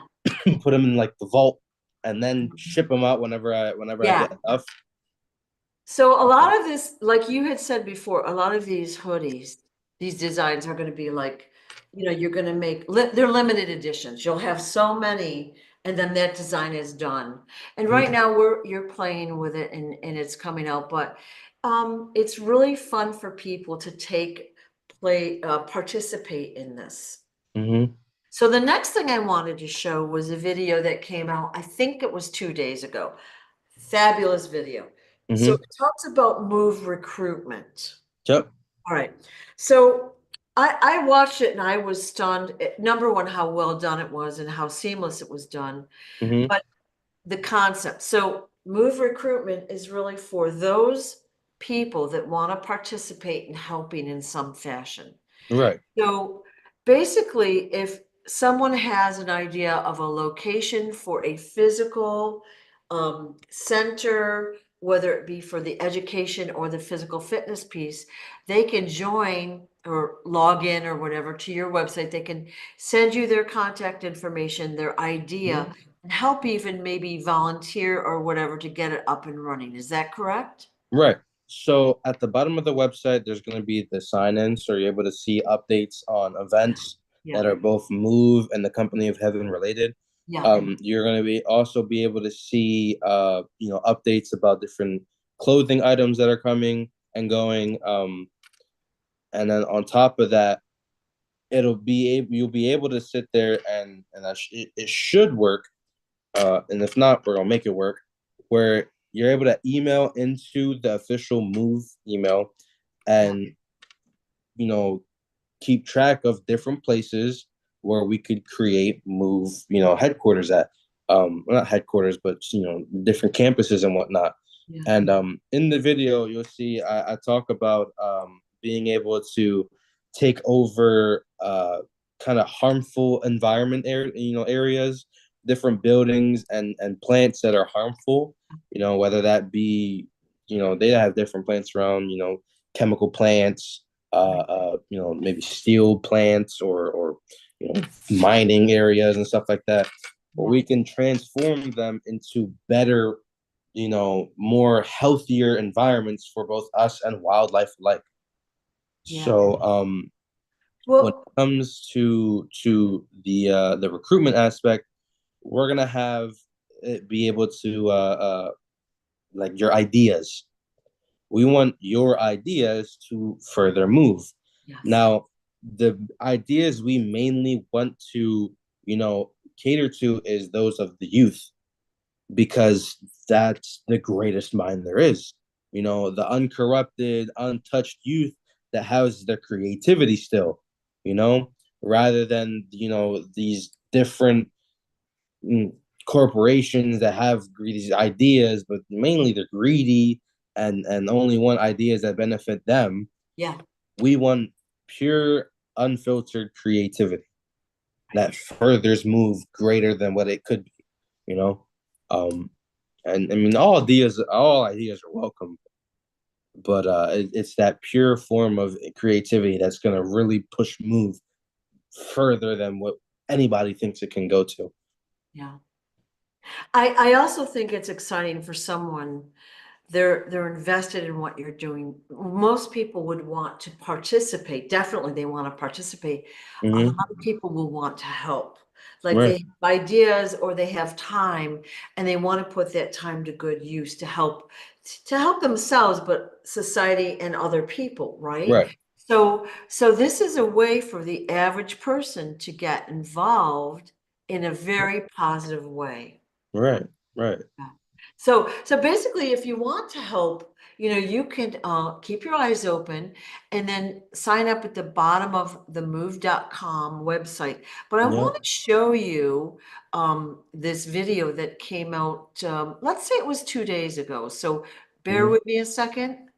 put them in like the vault, and then ship them out whenever I Yeah. get enough. So a lot of this, like you had said before, a lot of these hoodies, these designs are going to be like, you know, you're going to make, they're limited editions. You'll have so many, and then that design is done. And right now you're playing with it and it's coming out, but it's really fun for people to participate in this. Mm-hmm. So the next thing I wanted to show was a video that came out, I think it was 2 days ago. Fabulous video. So Mm-hmm. it talks about MOVE recruitment. Yep. All right. So I watched it and I was stunned. Number one, how well done it was and how seamless it was done. Mm-hmm. But the concept. So MOVE recruitment is really for those people that want to participate in helping in some fashion. Right. So basically, if someone has an idea of a location for a physical center, whether it be for the education or the physical fitness piece, they can join or log in or whatever to your website. They can send you their contact information, their idea, and help even maybe volunteer or whatever to get it up and running. Is that correct? Right. So at the bottom of the website, there's going to be the sign in. So you're able to see updates on events Yeah. that are both MOVE and the Company of Heaven related. Yeah. You're going to be able to see, updates about different clothing items that are coming and going. And then on top of that, you'll be able to sit there and it should work. And if not, we're gonna make it work. Where you're able to email into the official MOVE email, Yeah. and you know keep track of different places where we could create MOVE, headquarters at. Well, not headquarters, but different campuses and whatnot. Yeah. And in the video, you'll see I talk about being able to take over kind of harmful environment areas, different buildings and plants that are harmful. Whether that be they have different plants around. Chemical plants, maybe steel plants or mining areas and stuff like that. But we can transform them into better, more healthier environments for both us and wildlife alike. Yeah. So when Well, it comes to the recruitment aspect, we're gonna have it be able to like your ideas. We want your ideas to further move. yes. Now, the ideas we mainly want to, cater to is those of the youth, because that's the greatest mind there is. The uncorrupted, untouched youth that has their creativity still, you know, rather than, these different mm, corporations that have these ideas, but mainly they're greedy and only want ideas that benefit them. Yeah. We want pure, unfiltered creativity that furthers move greater than what it could be, you know? Um, and I mean, all ideas are welcome, but it's that pure form of creativity that's going to really push move further than what anybody thinks it can go to. Yeah. I also think it's exciting for someone. They're invested in what you're doing. Most people would want to participate. Definitely they want to participate. A lot Mm-hmm. of people will want to help. Like they Right, have ideas or they have time and they want to put that time to good use to help themselves, but society and other people, right? right, So this is a way for the average person to get involved in a very positive way. right, right. Yeah. So basically, if you want to help, you can keep your eyes open and then sign up at the bottom of the move.com website. But I Yeah. want to show you this video that came out, let's say it was 2 days ago. So bear Mm-hmm. with me a second.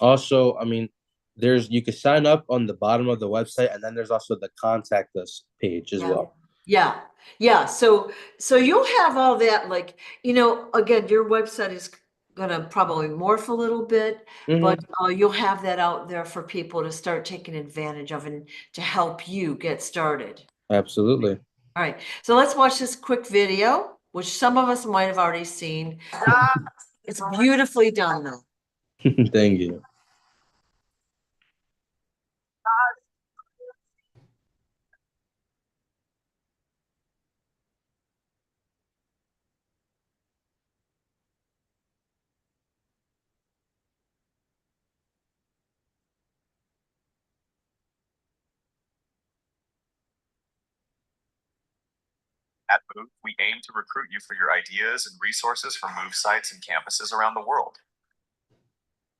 Also, I mean, you can sign up on the bottom of the website, and then there's also the contact us page as Yeah. well. Yeah. Yeah. So you'll have all that, like, again, your website is gonna probably morph a little bit, but Mm-hmm. you'll have that out there for people to start taking advantage of and to help you get started. Absolutely. All right. So let's watch this quick video, which some of us might have already seen. It's beautifully done though. Thank you. At MOVE, we aim to recruit you for your ideas and resources for MOVE sites and campuses around the world.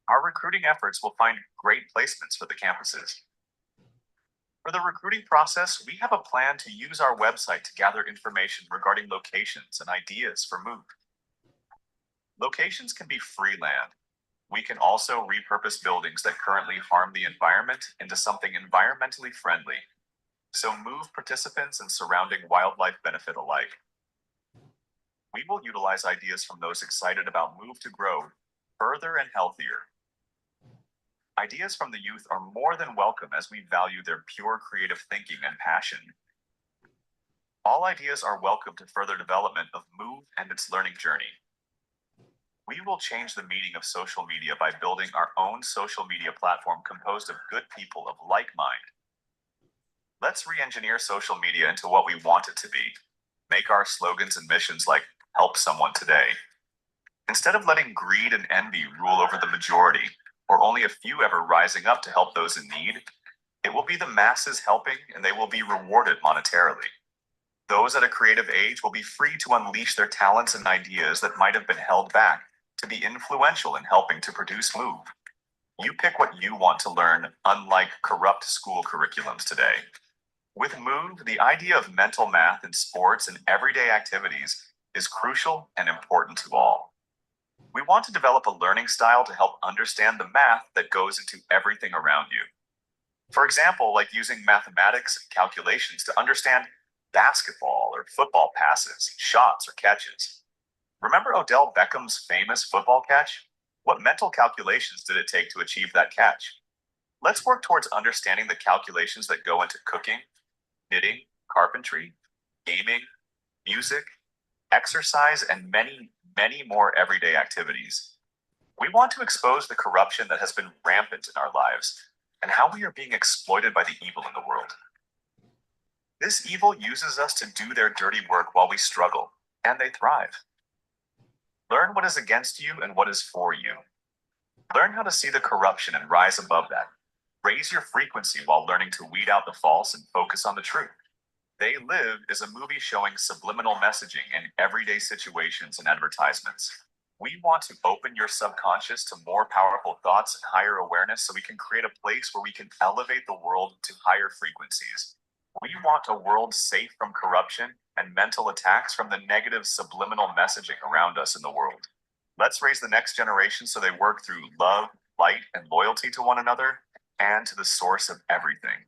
Our recruiting efforts will find great placements for the campuses. For the recruiting process, we have a plan to use our website to gather information regarding locations and ideas for MOVE. Locations can be free land. We can also repurpose buildings that currently harm the environment into something environmentally friendly, so MOVE participants and surrounding wildlife benefit alike. We will utilize ideas from those excited about MOVE to grow further and healthier. Ideas from the youth are more than welcome as we value their pure creative thinking and passion. All ideas are welcome to further development of MOVE and its learning journey. We will change the meaning of social media by building our own social media platform composed of good people of like mind. Let's re-engineer social media into what we want it to be. Make our slogans and missions like help someone today. Instead of letting greed and envy rule over the majority, or only a few ever rising up to help those in need, it will be the masses helping and they will be rewarded monetarily. Those at a creative age will be free to unleash their talents and ideas that might have been held back to be influential in helping to produce MOVE. You pick what you want to learn, unlike corrupt school curriculums today. With MOVE, the idea of mental math in sports and everyday activities is crucial and important to all. We want to develop a learning style to help understand the math that goes into everything around you. For example, like using mathematics and calculations to understand basketball or football passes, shots, or catches. Remember Odell Beckham's famous football catch? What mental calculations did it take to achieve that catch? Let's work towards understanding the calculations that go into cooking, knitting, carpentry, gaming, music, exercise, and many, many more everyday activities. We want to expose the corruption that has been rampant in our lives and how we are being exploited by the evil in the world. This evil uses us to do their dirty work while we struggle, and they thrive. Learn what is against you and what is for you. Learn how to see the corruption and rise above that. Raise your frequency while learning to weed out the false and focus on the truth. They Live is a movie showing subliminal messaging in everyday situations and advertisements. We want to open your subconscious to more powerful thoughts and higher awareness so we can create a place where we can elevate the world to higher frequencies. We want a world safe from corruption and mental attacks from the negative subliminal messaging around us in the world. Let's raise the next generation so they work through love, light, and loyalty to one another and to the source of everything.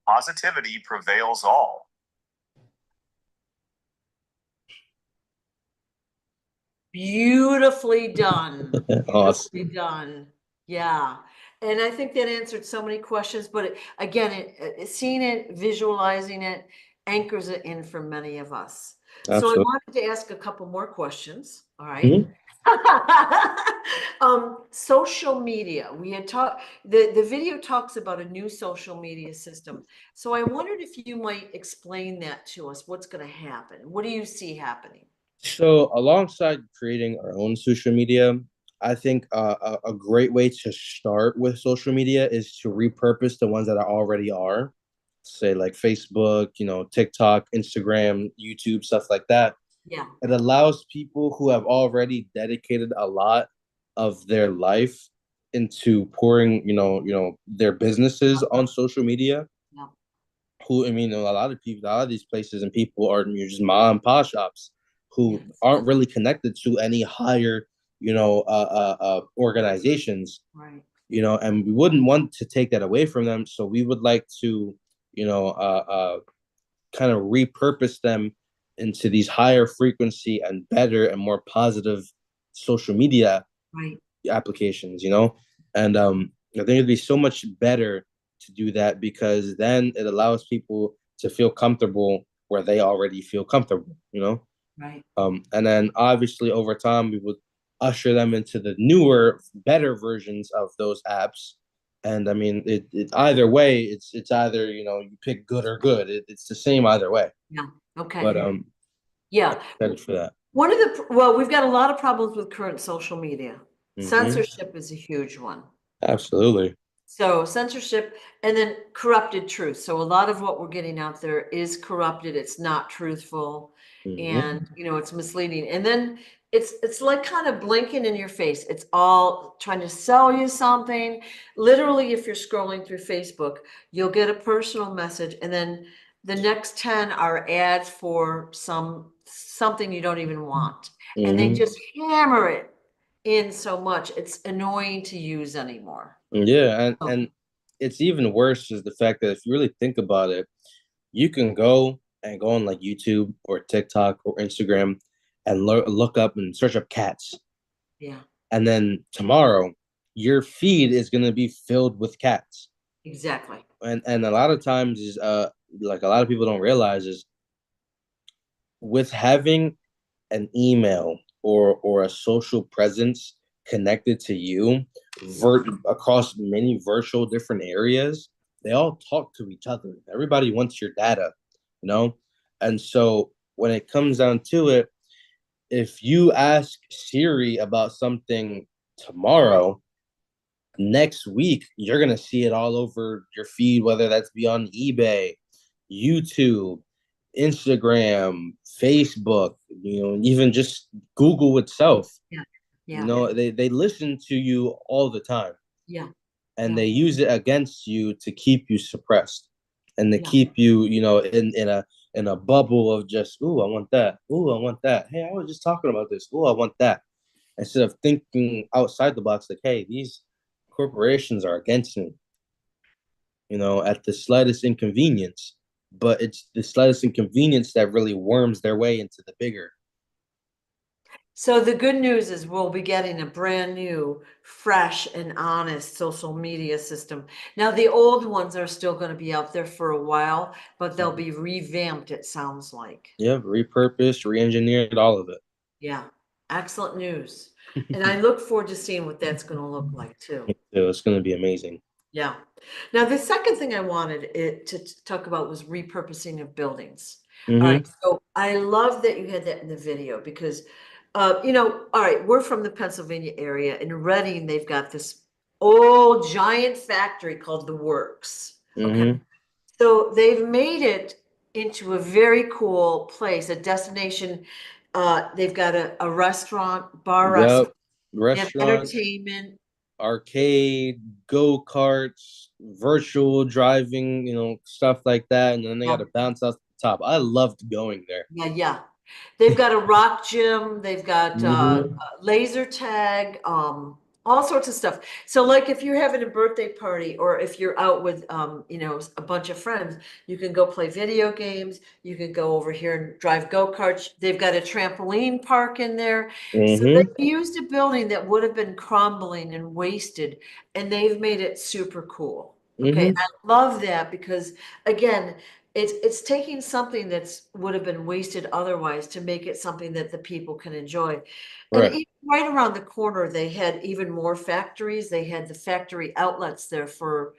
Positivity prevails all. Beautifully done. Awesome. Beautifully done. Yeah. And I think that answered so many questions, but again, seeing it, visualizing it, anchors it in for many of us. So I Absolutely. wanted to ask a couple more questions. All right. Mhm. Social media. We had talked, the video talks about a new social media system. So I wondered if you might explain that to us. What's going to happen? What do you see happening? So, alongside creating our own social media, I think a great way to start with social media is to repurpose the ones that already are, say like Facebook, TikTok, Instagram, YouTube, stuff like that. Yeah. It allows people who have already dedicated a lot of their life into pouring, their businesses on social media. Yeah. Who, I mean, a lot of people, a lot of these places and people are just mom and pop shops who Yes. aren't really connected to any higher, organizations, Right. and we wouldn't want to take that away from them. So we would like to, kind of repurpose them into these higher frequency and better and more positive social media Right. applications, and I think it'd be so much better to do that because then it allows people to feel comfortable where they already feel comfortable, Right. and then obviously over time we would usher them into the newer, better versions of those apps. And I mean, it either way, it's either you pick good or good. It's the same either way. Yeah. Okay. But Yeah. excited for that. One of the, well, we've got a lot of problems with current social media. Mhm. Censorship is a huge one. Absolutely. So censorship and then corrupted truth. So a lot of what we're getting out there is corrupted. It's not truthful, Mhm. and it's misleading. And then it's like kind of blinking in your face. It's all trying to sell you something. Literally, if you're scrolling through Facebook, you'll get a personal message, and then the next 10 are ads for something you don't even want. And they Mhm. just hammer it in so much. It's annoying to use anymore. Yeah, and Oh. and it's even worse is the fact that if you really think about it, you can go on like YouTube or TikTok or Instagram and look up and search up cats, Yeah, and then tomorrow your feed is gonna be filled with cats. exactly. And a lot of times is like a lot of people don't realize is with having an email or a social presence connected to you across many virtual different areas, they all talk to each other. Everybody wants your data, you know? And so when it comes down to it, if you ask Siri about something tomorrow, next week you're gonna see it all over your feed, whether that's be on eBay, YouTube, Instagram, Facebook, even just Google itself. Yeah, They listen to you all the time, yeah, and yeah, they use it against you to keep you suppressed and to yeah. keep you, in a bubble of just, ooh, I want that. Ooh, I want that. Hey, I was just talking about this. Ooh, I want that. instead of thinking outside the box, like, hey, these corporations are against me, at the slightest inconvenience. But it's the slightest inconvenience that really worms their way into the bigger. So the good news is we'll be getting a brand new, fresh and honest social media system. Now, the old ones are still going to be out there for a while, but they'll be revamped, it sounds like. Yeah, repurposed, re-engineered, all of it. Yeah, excellent news. And I look forward to seeing what that's going to look like too. So it's going to be amazing. Yeah. Now, the second thing I wanted it to talk about was repurposing of buildings. All right. So I love that you had that in the video because, all right, we're from the Pennsylvania area. In Reading, they've got this old giant factory called The Works. Okay. So they've made it into a very cool place, a destination. They've got a restaurant, bar restaurant. They have Restaurant, entertainment. arcade, go-karts, virtual driving, stuff like that. And then they got to bounce out the top. I loved going there. Yeah, yeah. They've got a rock gym, they've got laser tag, all sorts of stuff. So like if you're having a birthday party or if you're out with a bunch of friends, you can go play video games, you can go over here and drive go-karts. They've got a trampoline park in there. So they used a building that would have been crumbling and wasted, and they've made it super cool. Okay, I love that because again, it's taking something that's would have been wasted otherwise to make it something that the people can enjoy. And Right. even right around the corner, they had even more factories. They had the factory outlets there for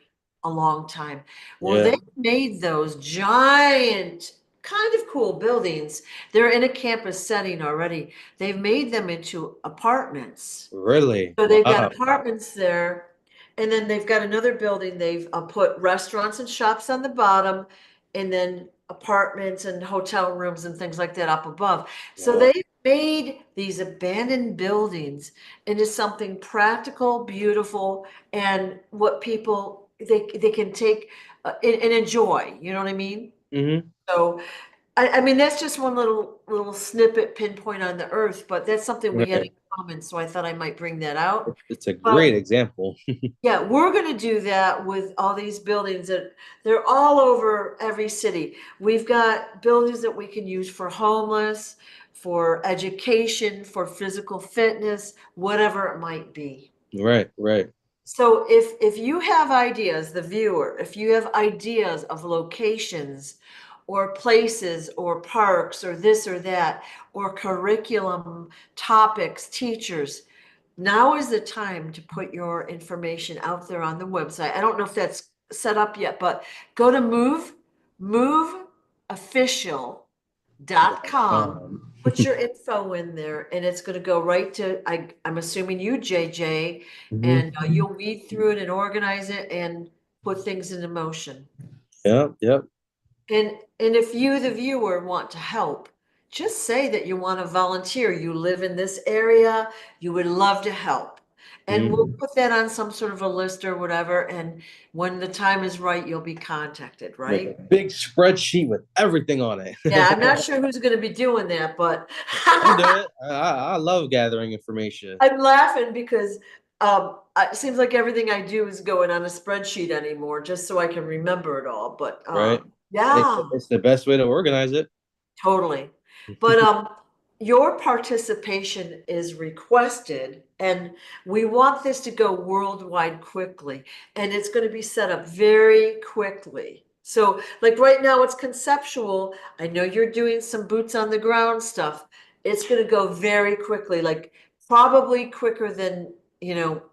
a long time. Well, Yeah. they made those giant, kind of cool buildings. They're in a campus setting already. They've made them into apartments. Really? So they've got Wow. apartments there, and then they've got another building. They've put restaurants and shops on the bottom, and then apartments and hotel rooms and things like that up above. So Wow. they made these abandoned buildings into something practical, beautiful, and what people they can take and enjoy. You know what I mean? So I mean, that's just one little snippet pinpoint on the earth, but that's something we had in Right. common, so I thought I might bring that out. It's a But great example. yeah, we're gonna do that with all these buildings that they're all over every city. We've got buildings that we can use for homeless, for education, for physical fitness, whatever it might be. Right, right. So if you have ideas, the viewer, if you have ideas of locations or places or parks or this or that, or curriculum topics, teachers, now is the time to put your information out there on the website. I don't know if that's set up yet, but go to moveofficial.com. Put your info in there, and it's going to go right to, I'm assuming you, JJ, and you'll weed through it and organize it and put things into motion. Yeah, yep. And if you, the viewer, want to help, just say that you want to volunteer. You live in this area, you would love to help. And we'll put that on some sort of a list or whatever. And when the time is right, you'll be contacted, Make right? a big spreadsheet with everything on it. Yeah, I'm not sure who's going to be doing that, but I'll do it. I love gathering information. I'm laughing because it seems like everything I do is going on a spreadsheet anymore, just so I can remember it all. But Right. yeah. It's the best way to organize it. Totally. But your participation is requested, and we want this to go worldwide quickly, and it's going to be set up very quickly. So like right now it's conceptual. I know you're doing some boots on the ground stuff. It's going to go very quickly, like probably quicker than,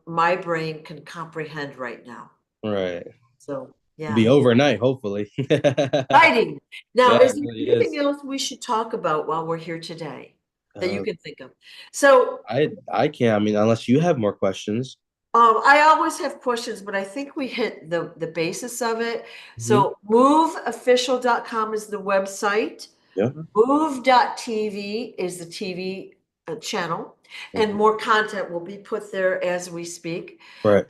my brain can comprehend right now. Right. So yeah. Be overnight, hopefully. Exciting. Now, Yeah, is it there really anything is. else we should talk about while we're here today that you Uh, can think of? So, I can't. I mean, unless you have more questions. I always have questions, but I think we hit the basis of it. Mhm. So, moveofficial.com is the website. Yeah. Move.tv is the TV channel, and more content will be put there as we speak. Right.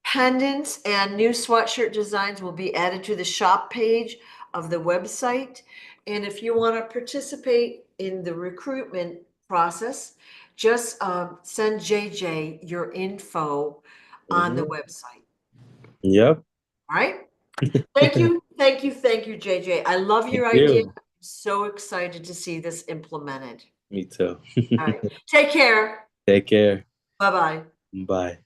Pendants and new sweatshirt designs will be added to the shop page of the website. And if you want to participate in the recruitment process, just send JJ your info on the website. Yep. All right. Thank you. Thank you. Thank you, JJ. I love your Thank idea. you. I'm so excited to see this implemented. Me too. All right. Take care. Take care. Bye-bye. Bye.